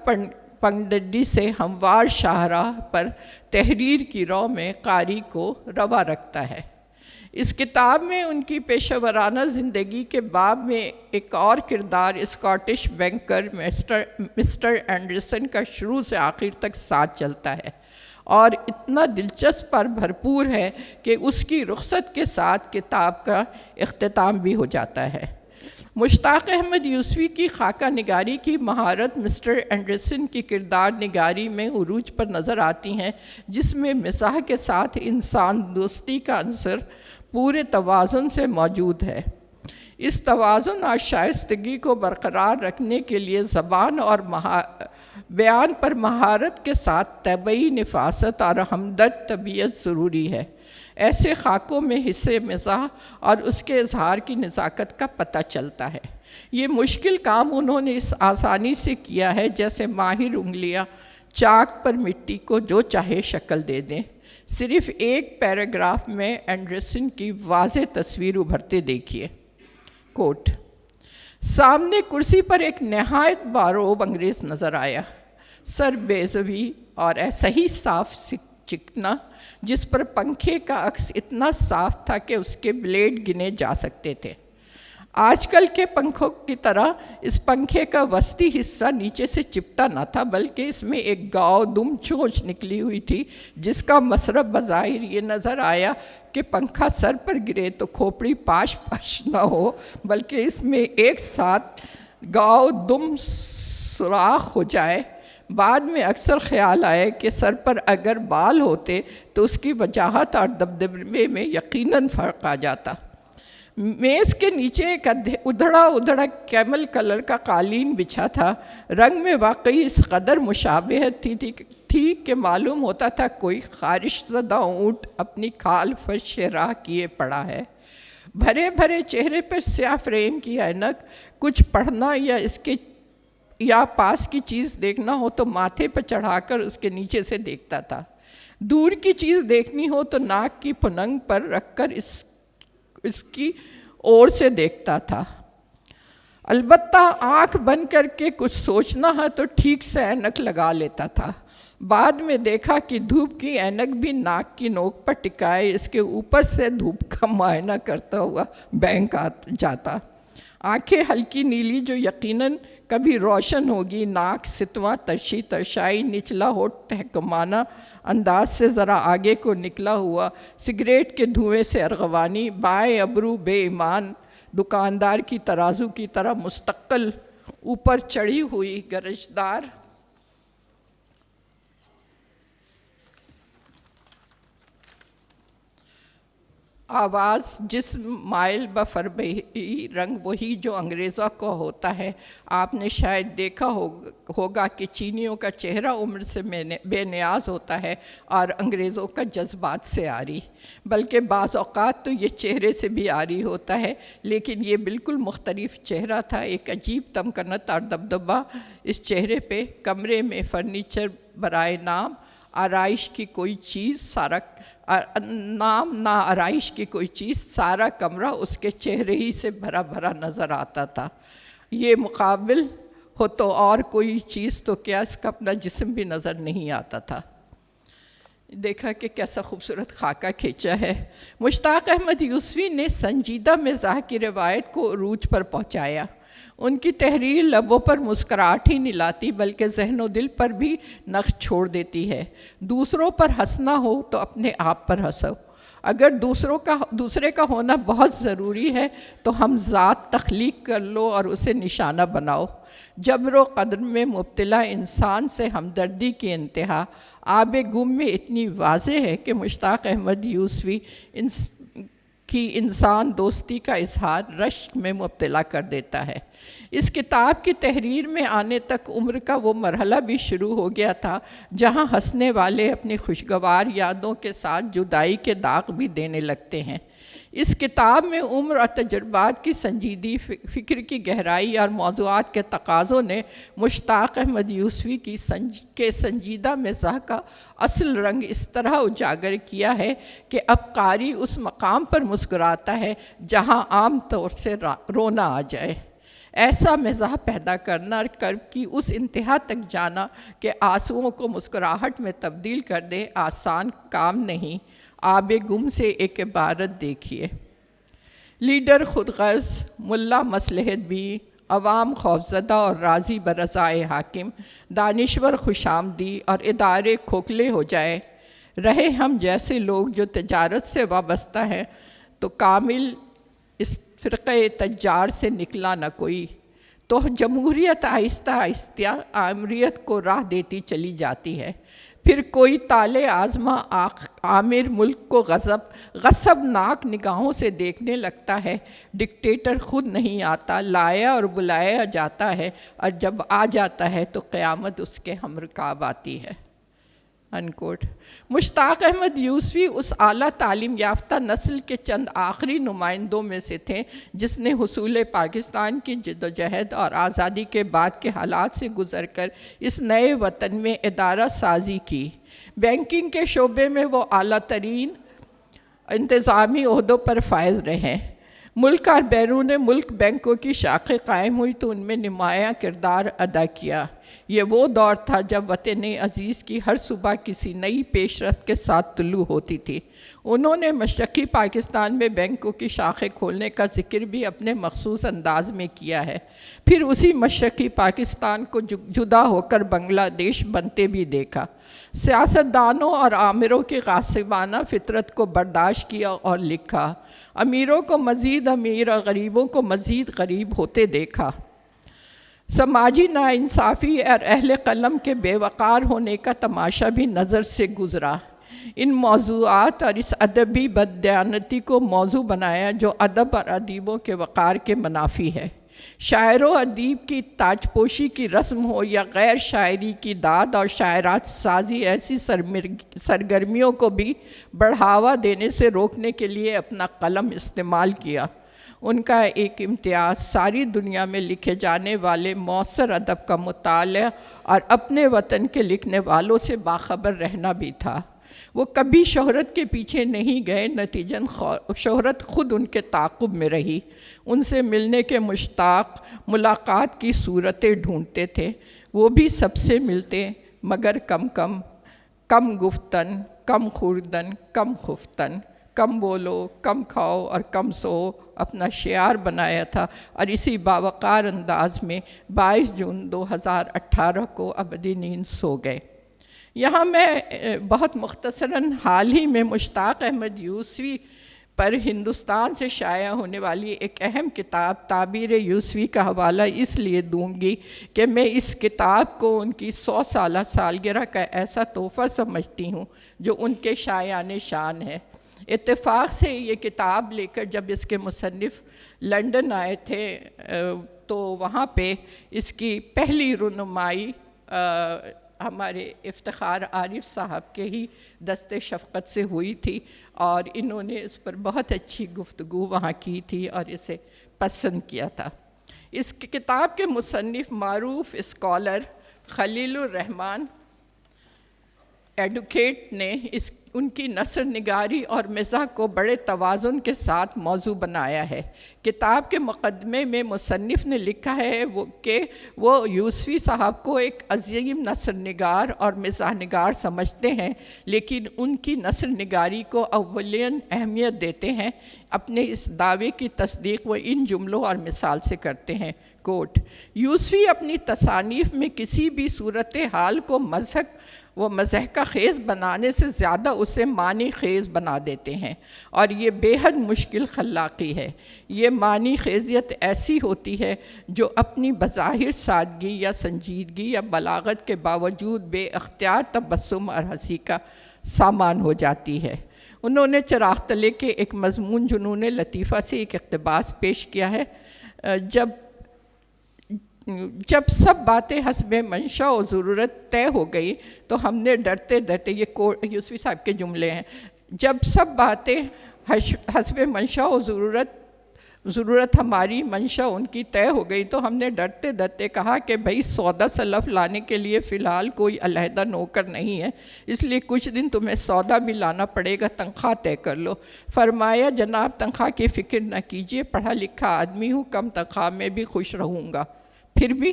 پنڈڈی سے ہموار شاہراہ پر تحریر کی رو میں قاری کو روا رکھتا ہے۔ اس کتاب میں ان کی پیشہ ورانہ زندگی کے باب میں ایک اور کردار اسکاٹش بینکر مسٹر اینڈرسن کا شروع سے آخر تک ساتھ چلتا ہے، اور اتنا دلچسپ پر بھرپور ہے کہ اس کی رخصت کے ساتھ کتاب کا اختتام بھی ہو جاتا ہے۔ مشتاق احمد یوسفی کی خاکہ نگاری کی مہارت مسٹر اینڈرسن کی کردار نگاری میں عروج پر نظر آتی ہیں، جس میں مزاح کے ساتھ انسان دوستی کا عنصر پورے توازن سے موجود ہے۔ اس توازن اور شائستگی کو برقرار رکھنے کے لیے زبان اور بیان پر مہارت کے ساتھ طبعی نفاست اور ہمدرد طبیعت ضروری ہے۔ ایسے خاکوں میں حصے مزاح اور اس کے اظہار کی نزاکت کا پتہ چلتا ہے۔ یہ مشکل کام انہوں نے اس آسانی سے کیا ہے جیسے ماہر انگلیاں چاک پر مٹی کو جو چاہے شکل دے دیں۔ صرف ایک پیراگراف میں اینڈرسن کی واضح تصویر ابھرتے دیکھیے۔ کوٹ: سامنے کرسی پر ایک نہایت باروب انگریز نظر آیا، سر بیضوی اور ایسا ہی صاف چکنا، جس پر پنکھے کا عکس اتنا صاف تھا کہ اس کے بلیڈ گنے جا سکتے تھے۔ آج کل کے پنکھوں کی طرح اس پنکھے کا وسطی حصہ نیچے سے چپٹا نہ تھا، بلکہ اس میں ایک گاؤ دم چونچ نکلی ہوئی تھی، جس کا مصرف بظاہر یہ نظر آیا کہ پنکھا سر پر گرے تو کھوپڑی پاش نہ ہو، بلکہ اس میں ایک ساتھ گاؤ دم سوراخ ہو جائے۔ بعد میں اکثر خیال آئے کہ سر پر اگر بال ہوتے تو اس کی وجاہت اور دبدبے میں یقیناً فرق آ جاتا۔ میز کے نیچے ایک ادھڑا کیمل کلر کا قالین بچھا تھا، رنگ میں واقعی اس قدر مشابہت تھی کہ معلوم ہوتا تھا کوئی خارش زدہ اونٹ اپنی کھال فرش راہ کیے پڑا ہے۔ بھرے بھرے چہرے پر سیاہ فریم کی اینک، کچھ پڑھنا یا پاس کی چیز دیکھنا ہو تو ماتھے پر چڑھا کر اس کے نیچے سے دیکھتا تھا، دور کی چیز دیکھنی ہو تو ناک کی پھنگ پر رکھ کر اس کی اور سے دیکھتا تھا۔ البتہ آنکھ بند کر کے کچھ سوچنا ہے تو ٹھیک سے اینک لگا لیتا تھا۔ بعد میں دیکھا کہ دھوپ کی اینک بھی ناک کی نوک پر ٹکائے اس کے اوپر سے دھوپ کا معائنہ کرتا ہوا بینک جاتا۔ آنکھیں ہلکی نیلی جو یقیناً کبھی روشن ہوگی، ناک ستواں ترشائی، نچلا ہونٹ تحکمانہ انداز سے ذرا آگے کو نکلا ہوا، سگریٹ کے دھوئیں سے ارغوانی، بائیں ابرو بے ایمان دکاندار کی ترازو کی طرح مستقل اوپر چڑھی ہوئی گرجدار آواز جسم مائل بفربہی رنگ وہی جو انگریزوں کو ہوتا ہے۔ آپ نے شاید دیکھا ہوگا کہ چینیوں کا چہرہ عمر سے بے نیاز ہوتا ہے اور انگریزوں کا جذبات سے عاری، بلکہ بعض اوقات تو یہ چہرے سے بھی عاری ہوتا ہے، لیکن یہ بالکل مختلف چہرہ تھا، ایک عجیب تمکنت اور دبدبہ اس چہرے پہ۔ کمرے میں فرنیچر برائے نام آرائش کی کوئی چیز آرائش کی کوئی چیز، سارا کمرہ اس کے چہرے ہی سے بھرا بھرا نظر آتا تھا۔ یہ مقابل ہو تو اور کوئی چیز تو کیا، اس کا اپنا جسم بھی نظر نہیں آتا تھا۔ دیکھا کہ کیسا خوبصورت خاکہ کھینچا ہے۔ مشتاق احمد یوسفی نے سنجیدہ مزاح کی روایت کو عروج پر پہنچایا۔ ان کی تحریر لبوں پر مسکراہٹ ہی نہیں لاتی بلکہ ذہن و دل پر بھی نقش چھوڑ دیتی ہے۔ دوسروں پر ہنسنا ہو تو اپنے آپ پر ہنسو۔ اگر دوسرے کا ہونا بہت ضروری ہے تو ہم ذات تخلیق کر لو اور اسے نشانہ بناؤ۔ جبر و قدر میں مبتلا انسان سے ہمدردی کی انتہا آب گم میں اتنی واضح ہے کہ مشتاق احمد یوسفی کی انسان دوستی کا اظہار رشک میں مبتلا کر دیتا ہے۔ اس کتاب کی تحریر میں آنے تک عمر کا وہ مرحلہ بھی شروع ہو گیا تھا جہاں ہنسنے والے اپنی خوشگوار یادوں کے ساتھ جدائی کے داغ بھی دینے لگتے ہیں۔ اس کتاب میں عمر اور تجربات کی سنجیدی، فکر کی گہرائی اور موضوعات کے تقاضوں نے مشتاق احمد یوسفی کے سنجیدہ مزاح کا اصل رنگ اس طرح اجاگر کیا ہے کہ اب قاری اس مقام پر مسکراتا ہے جہاں عام طور سے رونا آ جائے۔ ایسا مزاح پیدا کرنا اور کرب کی اس انتہا تک جانا کہ آنسوؤں کو مسکراہٹ میں تبدیل کر دے آسان کام نہیں۔ آب گم سے ایک عبارت دیکھیے: لیڈر خود غرض، ملا مصلحت بھی، عوام خوفزدہ اور راضی برضائے حاکم، دانشور خوش آمدی اور ادارے کھوکھلے ہو جائے۔ رہے ہم جیسے لوگ جو تجارت سے وابستہ ہیں تو کامل اس فرقہ تجار سے نکلا نہ کوئی، تو جمہوریت آہستہ آہستہ آمریت کو راہ دیتی چلی جاتی ہے۔ پھر کوئی تالے آزما عامر ملک کو غصب ناک نگاہوں سے دیکھنے لگتا ہے۔ ڈکٹیٹر خود نہیں آتا، لایا اور بلایا جاتا ہے، اور جب آ جاتا ہے تو قیامت اس کے ہمرکاب آتی ہے۔ انکوٹ۔ مشتاق احمد یوسفی اس اعلیٰ تعلیم یافتہ نسل کے چند آخری نمائندوں میں سے تھے جس نے حصول پاکستان کی جدوجہد اور آزادی کے بعد کے حالات سے گزر کر اس نئے وطن میں ادارہ سازی کی۔ بینکنگ کے شعبے میں وہ اعلیٰ ترین انتظامی عہدوں پر فائز رہے۔ ملک اور بیرون ملک بینکوں کی شاخیں قائم ہوئی تو ان میں نمایاں کردار ادا کیا۔ یہ وہ دور تھا جب وطن عزیز کی ہر صبح کسی نئی پیش رفت کے ساتھ طلوع ہوتی تھی۔ انہوں نے مشرقی پاکستان میں بینکوں کی شاخیں کھولنے کا ذکر بھی اپنے مخصوص انداز میں کیا ہے، پھر اسی مشرقی پاکستان کو جدا ہو کر بنگلہ دیش بنتے بھی دیکھا۔ سیاستدانوں اور آمروں کی غاصبانہ فطرت کو برداشت کیا اور لکھا۔ امیروں کو مزید امیر اور غریبوں کو مزید غریب ہوتے دیکھا۔ سماجی ناانصافی اور اہل قلم کے بے وقار ہونے کا تماشا بھی نظر سے گزرا۔ ان موضوعات اور اس ادبی بددیانتی کو موضوع بنایا جو ادب اور ادیبوں کے وقار کے منافی ہے۔ شاعر و ادیب کی تاج پوشی کی رسم ہو یا غیر شاعری کی داد اور شاعرات سازی ایسی سرگرمیوں کو بھی بڑھاوا دینے سے روکنے کے لیے اپنا قلم استعمال کیا۔ ان کا ایک امتیاز ساری دنیا میں لکھے جانے والے معاصر ادب کا مطالعہ اور اپنے وطن کے لکھنے والوں سے باخبر رہنا بھی تھا۔ وہ کبھی شہرت کے پیچھے نہیں گئے، نتیجن شہرت خود ان کے تعاقب میں رہی۔ ان سے ملنے کے مشتاق ملاقات کی صورتیں ڈھونڈتے تھے۔ وہ بھی سب سے ملتے مگر کم گفتن، کم خوردن، کم خفتن، کم بولو، کم کھاؤ اور کم سو اپنا شعار بنایا تھا، اور اسی باوقار انداز میں 22 جون 2018 کو ابدی نیند سو گئے۔ یہاں میں بہت مختصراً حال ہی میں مشتاق احمد یوسفی پر ہندوستان سے شائع ہونے والی ایک اہم کتاب تعبیر یوسفی کا حوالہ اس لیے دوں گی کہ میں اس کتاب کو ان کی 100 سالہ سالگرہ کا ایسا تحفہ سمجھتی ہوں جو ان کے شایان شان ہے۔ اتفاق سے یہ کتاب لے کر جب اس کے مصنف لنڈن آئے تھے تو وہاں پہ اس کی پہلی رونمائی ہمارے افتخار عارف صاحب کے ہی دست شفقت سے ہوئی تھی، اور انہوں نے اس پر بہت اچھی گفتگو وہاں کی تھی اور اسے پسند کیا تھا۔ اس کتاب کے مصنف معروف اسکالر خلیل الرحمن ایڈوکیٹ نے ان کی نثر نگاری اور مزاح کو بڑے توازن کے ساتھ موضوع بنایا ہے۔ کتاب کے مقدمے میں مصنف نے لکھا ہے کہ وہ یوسفی صاحب کو ایک عظیم نثر نگار اور مزاح نگار سمجھتے ہیں، لیکن ان کی نثر نگاری کو اولین اہمیت دیتے ہیں۔ اپنے اس دعوے کی تصدیق وہ ان جملوں اور مثال سے کرتے ہیں، کوٹ، یوسفی اپنی تصانیف میں کسی بھی صورتحال کو مزح کا خیز بنانے سے زیادہ اسے معنی خیز بنا دیتے ہیں، اور یہ بے حد مشکل خلاقی ہے۔ یہ معنی خیزیت ایسی ہوتی ہے جو اپنی بظاہر سادگی یا سنجیدگی یا بلاغت کے باوجود بے اختیار تبسم اور ہنسی کا سامان ہو جاتی ہے۔ انہوں نے چراغ تلے کے ایک مضمون جنون لطیفہ سے ایک اقتباس پیش کیا ہے، جب سب باتیں حسب منشا و ضرورت طے ہو گئی تو ہم نے ڈرتے ڈرتے، یہ یوسفی صاحب کے جملے ہیں، جب سب باتیں حسب منشا و ضرورت ہماری منشا ان کی طے ہو گئی تو ہم نے ڈرتے ڈرتے کہا کہ بھئی سودا سلف لانے کے لیے فی الحال کوئی علیحدہ نوکر نہیں ہے، اس لیے کچھ دن تمہیں سودا بھی لانا پڑے گا، تنخواہ طے کر لو۔ فرمایا جناب تنخواہ کی فکر نہ کیجیے، پڑھا لکھا آدمی ہوں، کم تنخواہ میں بھی خوش رہوں گا۔ پھر بھی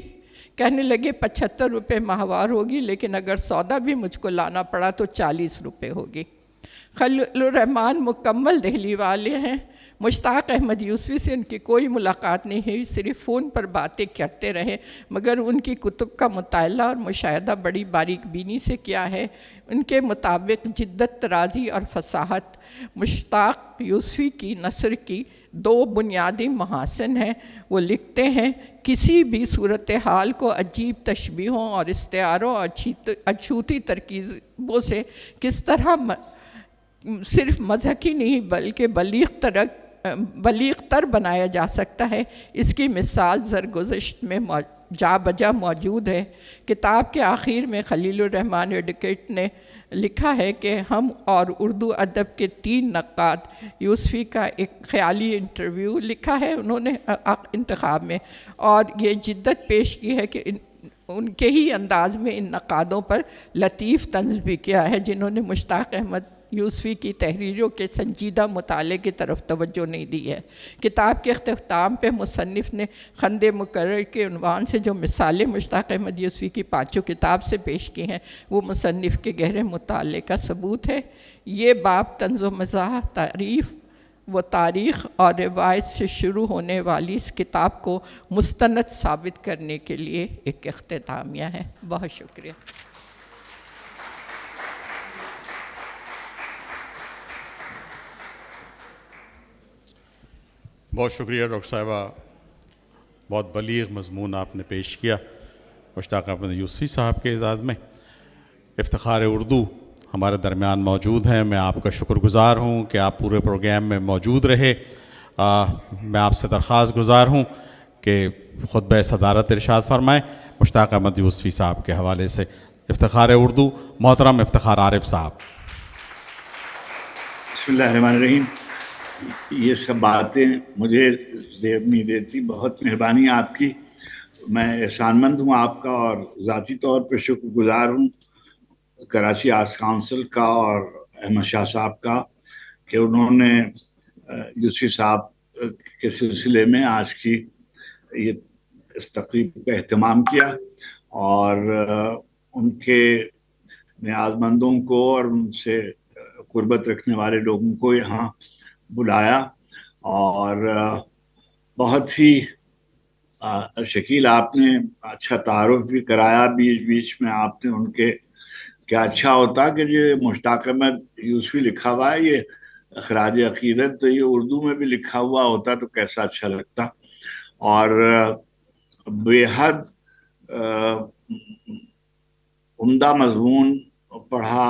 کہنے لگے 75 روپے ماہوار ہوگی، لیکن اگر سودا بھی مجھ کو لانا پڑا تو 40 روپے ہوگی۔ خلیل الرحمن مکمل دہلی والے ہیں۔ مشتاق احمد یوسفی سے ان کی کوئی ملاقات نہیں ہوئی، صرف فون پر باتیں کرتے رہے، مگر ان کی کتب کا مطالعہ اور مشاہدہ بڑی باریک بینی سے کیا ہے۔ ان کے مطابق جدت طرازی اور فصاحت مشتاق یوسفی کی نثر کی 2 بنیادی محاسن ہیں۔ وہ لکھتے ہیں، کسی بھی صورتحال کو عجیب تشبیہوں اور استعاروں اور اچھوتی ترکیبوں سے کس طرح صرف مضحک ہی نہیں بلکہ بلیغ تر بنایا جا سکتا ہے، اس کی مثال زرگزشت میں جا بجا موجود ہے۔ کتاب کے آخر میں خلیل الرحمن ایڈوکیٹ نے لکھا ہے کہ ہم اور اردو ادب کے 3 نقاد یوسفی کا ایک خیالی انٹرویو لکھا ہے انہوں نے انتخاب میں، اور یہ جدت پیش کی ہے کہ ان کے ہی انداز میں ان نقادوں پر لطیف طنز بھی کیا ہے جنہوں نے مشتاق احمد یوسفی کی تحریروں کے سنجیدہ مطالعے کی طرف توجہ نہیں دی ہے۔ کتاب کے اختتام پہ مصنف نے خند مکرر کے عنوان سے جو مثالیں مشتاق احمد یوسفی کی 5 کتاب سے پیش کی ہیں وہ مصنف کے گہرے مطالعے کا ثبوت ہے۔ یہ باب طنز و مزاح، تعریف و تاریخ اور روایت سے شروع ہونے والی اس کتاب کو مستند ثابت کرنے کے لیے ایک اختتامیہ ہے۔ بہت شکریہ۔ بہت شکریہ ڈاکٹر صاحبہ، بہت بلیغ مضمون آپ نے پیش کیا مشتاق احمد یوسفی صاحب کے اعزاز میں۔ افتخار اردو ہمارے درمیان موجود ہیں، میں آپ کا شکر گزار ہوں کہ آپ پورے پروگرام میں موجود رہے۔ میں آپ سے درخواست گزار ہوں کہ خطبہ صدارت ارشاد فرمائیں مشتاق احمد یوسفی صاحب کے حوالے سے۔ افتخار اردو محترم افتخار عارف صاحب۔ بسم اللہ الرحمن الرحیم۔ یہ سب باتیں مجھے زیب نہیں دیتی، بہت مہربانی آپ کی، میں احسان مند ہوں آپ کا، اور ذاتی طور پہ شکر گزار ہوں کراچی آرٹس کونسل کا اور احمد شاہ صاحب کا کہ انہوں نے یوسفی صاحب کے سلسلے میں آج کی یہ اس تقریب کا اہتمام کیا، اور ان کے نیاز مندوں کو اور ان سے قربت رکھنے والے لوگوں کو یہاں بلایا، اور بہت ہی شکیل آپ نے اچھا تعارف بھی کرایا بیچ بیچ میں آپ نے ان کے۔ کیا اچھا ہوتا کہ یہ مشتاق احمد یوسفی لکھا ہوا ہے، یہ خراج عقیدت، تو یہ اردو میں بھی لکھا ہوا ہوتا تو کیسا اچھا لگتا۔ اور بے حد عمدہ مضمون پڑھا،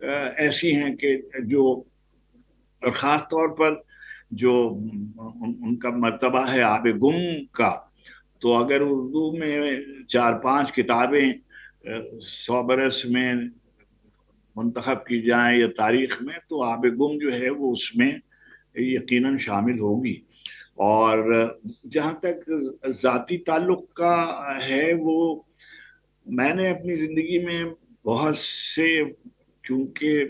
ایسی ہیں کہ جو، اور خاص طور پر جو ان کا مرتبہ ہے آب گم کا، تو اگر اردو میں 4-5 کتابیں 100 برس میں منتخب کی جائیں یا تاریخ میں، تو آب گم جو ہے وہ اس میں یقیناً شامل ہوگی. اور جہاں تک ذاتی تعلق کا ہے، وہ میں نے اپنی زندگی میں بہت سے، کیونکہ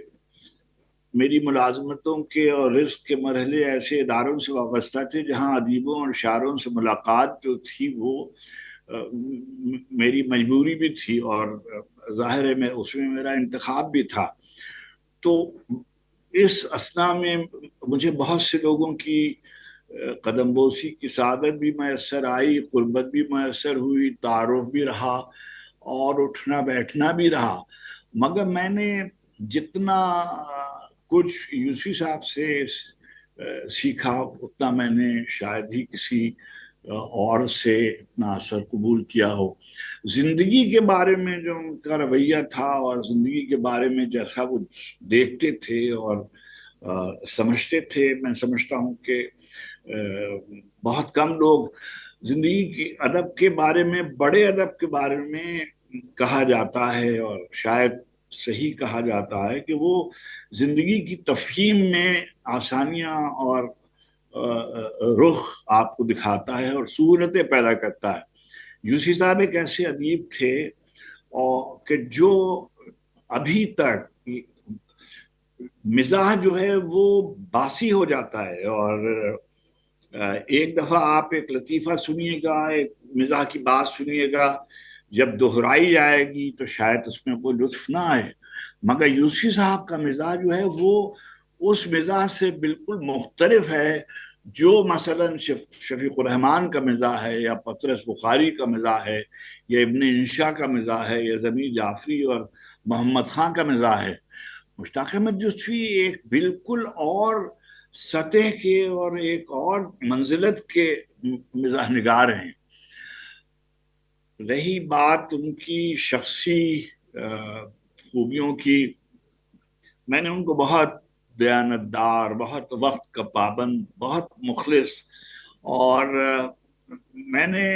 میری ملازمتوں کے اور رزق کے مرحلے ایسے اداروں سے وابستہ تھے جہاں ادیبوں اور شاعروں سے ملاقات جو تھی وہ میری مجبوری بھی تھی، اور ظاہر ہے میں اس میں میرا انتخاب بھی تھا. تو اس اثنا میں مجھے بہت سے لوگوں کی قدم بوسی کی سعادت بھی میسر آئی، قربت بھی میسر ہوئی، تعارف بھی رہا اور اٹھنا بیٹھنا بھی رہا. مگر میں نے جتنا کچھ یوسی صاحب سے سیکھا اتنا میں نے شاید ہی کسی اور سے اتنا اثر قبول کیا ہو. زندگی کے بارے میں جو ان کا رویہ تھا اور زندگی کے بارے میں جیسا وہ دیکھتے تھے اور سمجھتے تھے، میں سمجھتا ہوں کہ بہت کم لوگ زندگی کی ادب کے بارے میں، بڑے ادب کے بارے میں کہا جاتا ہے اور شاید صحیح کہا جاتا ہے کہ وہ زندگی کی تفہیم میں آسانیاں اور رخ آپ کو دکھاتا ہے اور سہولتیں پیدا کرتا ہے. یوسی صاحب ایک ایسے ادیب تھے اور کہ جو ابھی تک مزاح جو ہے وہ باسی ہو جاتا ہے، اور ایک دفعہ آپ ایک لطیفہ سنیے گا، ایک مزاح کی بات سنیے گا، جب دہرائی جائے گی تو شاید اس میں کوئی لطف نہ آئے. مگر یوسی صاحب کا مزاح جو ہے وہ اس مزاح سے بالکل مختلف ہے جو مثلا شفیق الرحمان کا مزاح ہے، یا پطرس بخاری کا مزاح ہے، یا ابن انشا کا مزاح ہے، یا ضمیر جعفری اور محمد خان کا مزاح ہے. مشتاق احمد یوسفی ایک بالکل اور سطح کے اور ایک اور منزلت کے مزاح نگار ہیں. رہی بات ان کی شخصی خوبیوں کی، میں نے ان کو بہت دیانتدار، بہت وقت کا پابند، بہت مخلص، اور میں نے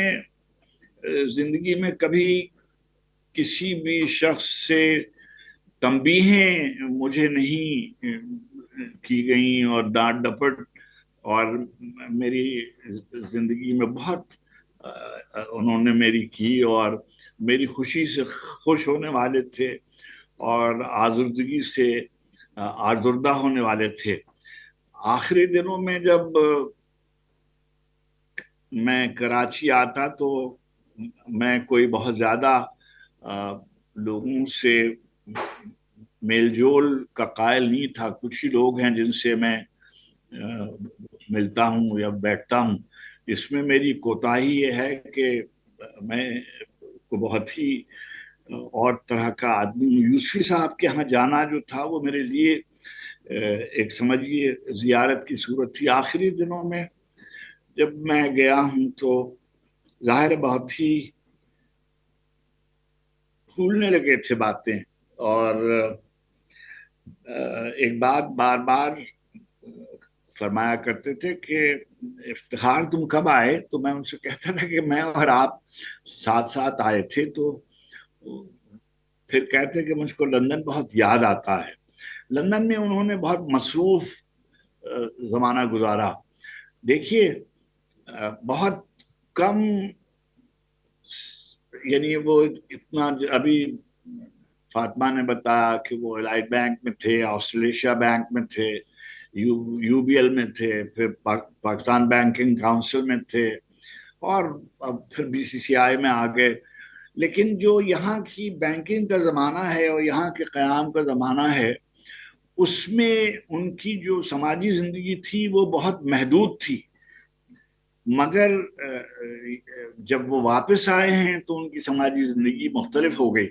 زندگی میں کبھی کسی بھی شخص سے تنبیہیں مجھے نہیں کی گئیں اور ڈانٹ ڈپٹ، اور میری زندگی میں بہت انہوں نے میری کی اور میری خوشی سے خوش ہونے والے تھے اور آزردگی سے آزردہ ہونے والے تھے. آخری دنوں میں جب میں کراچی آتا تو میں کوئی بہت زیادہ لوگوں سے میل جول کا قائل نہیں تھا. کچھ ہی لوگ ہیں جن سے میں ملتا ہوں یا بیٹھتا ہوں. اس میں میری کوتاہی یہ ہے کہ میں کو بہت ہی اور طرح کا آدمی ہوں. یوسفی صاحب کے ہاں جانا جو تھا وہ میرے لیے ایک سمجھیے زیارت کی صورت تھی. آخری دنوں میں جب میں گیا ہوں تو ظاہر بہت ہی پھولنے لگے تھے باتیں، اور ایک بات بار بار فرمایا کرتے تھے کہ افتخار تم کب آئے؟ تو میں ان سے کہتا تھا کہ میں اور آپ ساتھ ساتھ آئے تھے. تو پھر کہتے کہ مجھ کو لندن بہت یاد آتا ہے. لندن میں انہوں نے بہت مصروف زمانہ گزارا. دیکھیے بہت کم، یعنی وہ اتنا، ابھی فاطمہ نے بتایا کہ وہ الائٹ بینک میں تھے، آسٹریلیشیا بینک میں تھے، یو بی ایل میں تھے، پھر پاکستان بینکنگ کاؤنسل میں تھے، اور اب پھر بی سی سی آئی میں آ گئے. لیکن جو یہاں کی بینکنگ کا زمانہ ہے اور یہاں کے قیام کا زمانہ ہے، اس میں ان کی جو سماجی زندگی تھی وہ بہت محدود تھی. مگر جب وہ واپس آئے ہیں تو ان کی سماجی زندگی مختلف ہو گئی.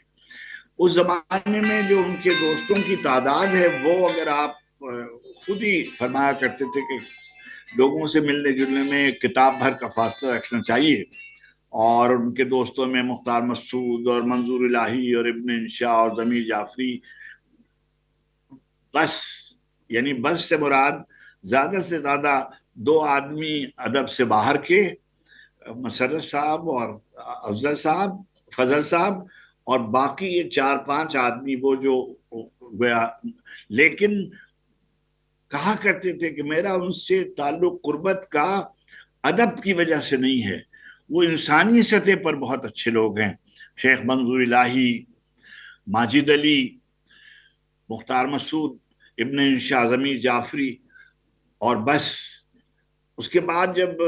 اس زمانے میں جو ان کے دوستوں کی تعداد ہے، وہ اگر آپ خود ہی فرمایا کرتے تھے کہ لوگوں سے ملنے جلنے میں کتاب بھر کا فاصلہ رکھنا چاہیے. اور ان کے دوستوں میں مختار مسعود اور منظور الہی اور ابن انشا اور ضمیر جعفری بس، یعنی بس سے مراد زیادہ سے زیادہ 2 آدمی ادب سے باہر کے، مسرت صاحب اور افضل صاحب، فضل صاحب، اور باقی یہ 4-5 آدمی وہ جو گیا. لیکن کہا کرتے تھے کہ میرا ان سے تعلق قربت کا ادب کی وجہ سے نہیں ہے، وہ انسانی سطح پر بہت اچھے لوگ ہیں. شیخ منظور الہی، ماجد علی، مختار مسعود، ابن انشاء ضمیر جعفری. اور بس اس کے بعد جب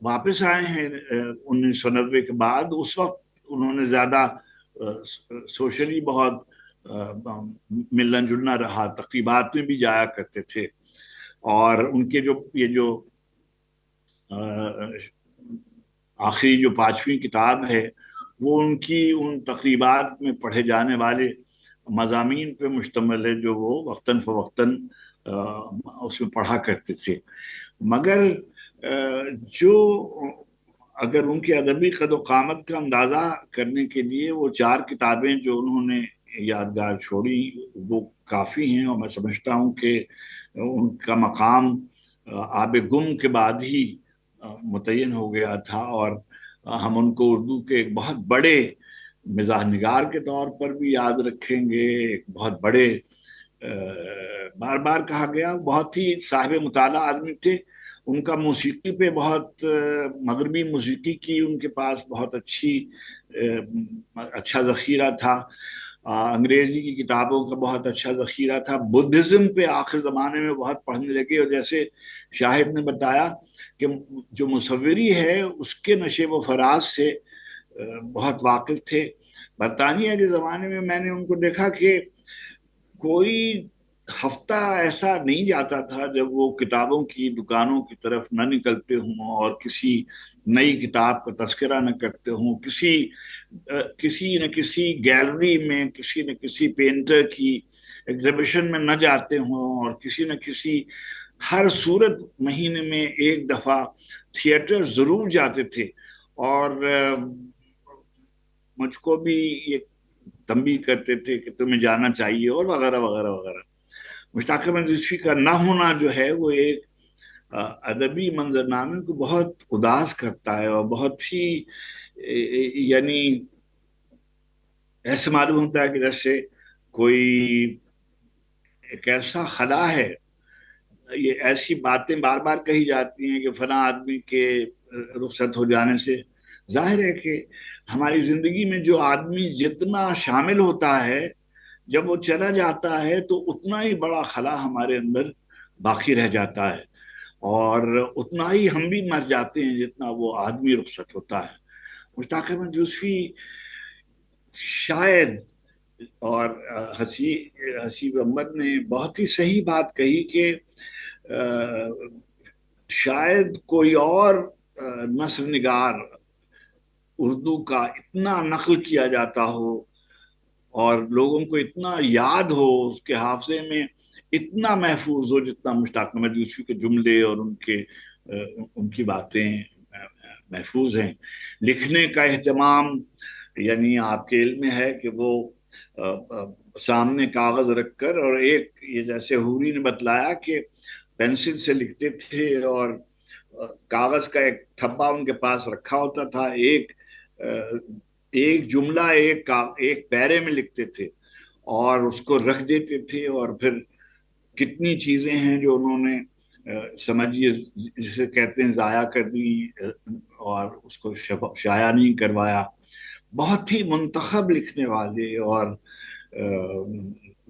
واپس آئے ہیں 1990 کے بعد، اس وقت انہوں نے زیادہ سوشلی بہت ملنا جلنا رہا، تقریبات میں بھی جایا کرتے تھے. اور ان کے یہ جو آخری جو 5ویں کتاب ہے وہ ان کی ان تقریبات میں پڑھے جانے والے مضامین پہ مشتمل ہے جو وہ وقتاً فوقتاً اس میں پڑھا کرتے تھے. مگر جو اگر ان کے ادبی قد و قامت کا اندازہ کرنے کے لیے وہ 4 کتابیں جو انہوں نے یادگار چھوڑی وہ کافی ہیں. اور میں سمجھتا ہوں کہ ان کا مقام آب گم کے بعد ہی متعین ہو گیا تھا، اور ہم ان کو اردو کے ایک بہت بڑے مزاح نگار کے طور پر بھی یاد رکھیں گے. ایک بہت بڑے، بار بار کہا گیا، بہت ہی صاحب مطالعہ آدمی تھے. ان کا موسیقی پہ بہت، مغربی موسیقی کی ان کے پاس بہت اچھا ذخیرہ تھا. انگریزی کی کتابوں کا بہت اچھا ذخیرہ تھا. بدھزم پہ آخر زمانے میں بہت پڑھنے لگے، اور جیسے شاہد نے بتایا کہ جو مصوری ہے اس کے نشیب و فراز سے بہت واقف تھے. برطانیہ کے زمانے میں نے ان کو دیکھا کہ کوئی ہفتہ ایسا نہیں جاتا تھا جب وہ کتابوں کی دکانوں کی طرف نہ نکلتے ہوں اور کسی نئی کتاب کا تذکرہ نہ کرتے ہوں، کسی نہ کسی گیلری میں کسی نہ کسی پینٹر کی ایگزیبیشن میں نہ جاتے ہوں، اور کسی نہ کسی ہر صورت مہینے میں ایک دفعہ تھیٹر ضرور جاتے تھے. اور مجھ کو بھی یہ تنبیہ کرتے تھے کہ تمہیں جانا چاہیے، اور وغیرہ وغیرہ وغیرہ. مشتاق احمد یوسفی کا نہ ہونا جو ہے وہ ایک ادبی منظرنامے کو بہت اداس کرتا ہے، اور بہت ہی یعنی ایسے معلوم ہوتا ہے کہ جیسے کوئی ایک ایسا خلا ہے. یہ ایسی باتیں بار بار کہی جاتی ہیں کہ فلاں آدمی کے رخصت ہو جانے سے ظاہر ہے کہ ہماری زندگی میں جو آدمی جتنا شامل ہوتا ہے جب وہ چلا جاتا ہے تو اتنا ہی بڑا خلا ہمارے اندر باقی رہ جاتا ہے، اور اتنا ہی ہم بھی مر جاتے ہیں جتنا وہ آدمی رخصت ہوتا ہے. مشتاق احمد یوسفی شاید، اور حسیب احمد نے بہت ہی صحیح بات کہی کہ شاید کوئی اور نثر نگار اردو کا اتنا نقل کیا جاتا ہو اور لوگوں کو اتنا یاد ہو، اس کے حافظے میں اتنا محفوظ ہو جتنا مشتاق احمد یوسفی کے جملے اور ان کی باتیں محفوظ ہیں. لکھنے کا اہتمام، یعنی آپ کے علم میں ہے کہ وہ سامنے کاغذ رکھ کر، اور ایک یہ جیسے حوری نے بتلایا کہ پینسل سے لکھتے تھے اور کاغذ کا ایک تھبا ان کے پاس رکھا ہوتا تھا، ایک جملہ ایک پیرے میں لکھتے تھے اور اس کو رکھ دیتے تھے، اور پھر کتنی چیزیں ہیں جو انہوں نے سمجھیے جسے کہتے ہیں ضائع کر دی اور اس کو شائع نہیں کروایا. بہت ہی منتخب لکھنے والے، اور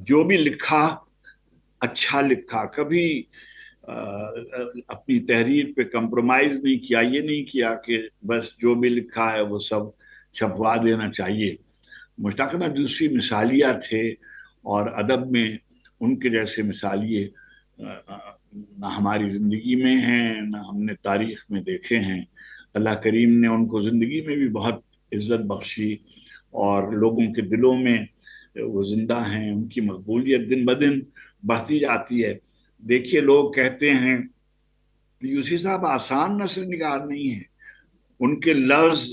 جو بھی لکھا اچھا لکھا، کبھی اپنی تحریر پہ کمپرومائز نہیں کیا. یہ نہیں کیا کہ بس جو بھی لکھا ہے وہ سب چھپوا دینا چاہیے. مشتاق احمد یوسفی مثالیہ تھے، اور ادب میں ان کے جیسے مثالیے نہ ہماری زندگی میں ہیں نہ ہم نے تاریخ میں دیکھے ہیں. اللہ کریم نے ان کو زندگی میں بھی بہت عزت بخشی، اور لوگوں کے دلوں میں وہ زندہ ہیں. ان کی مقبولیت دن بدن بڑھتی جاتی ہے. دیکھیے لوگ کہتے ہیں یوسفی صاحب آسان نثر نگار نہیں ہیں، ان کے لفظ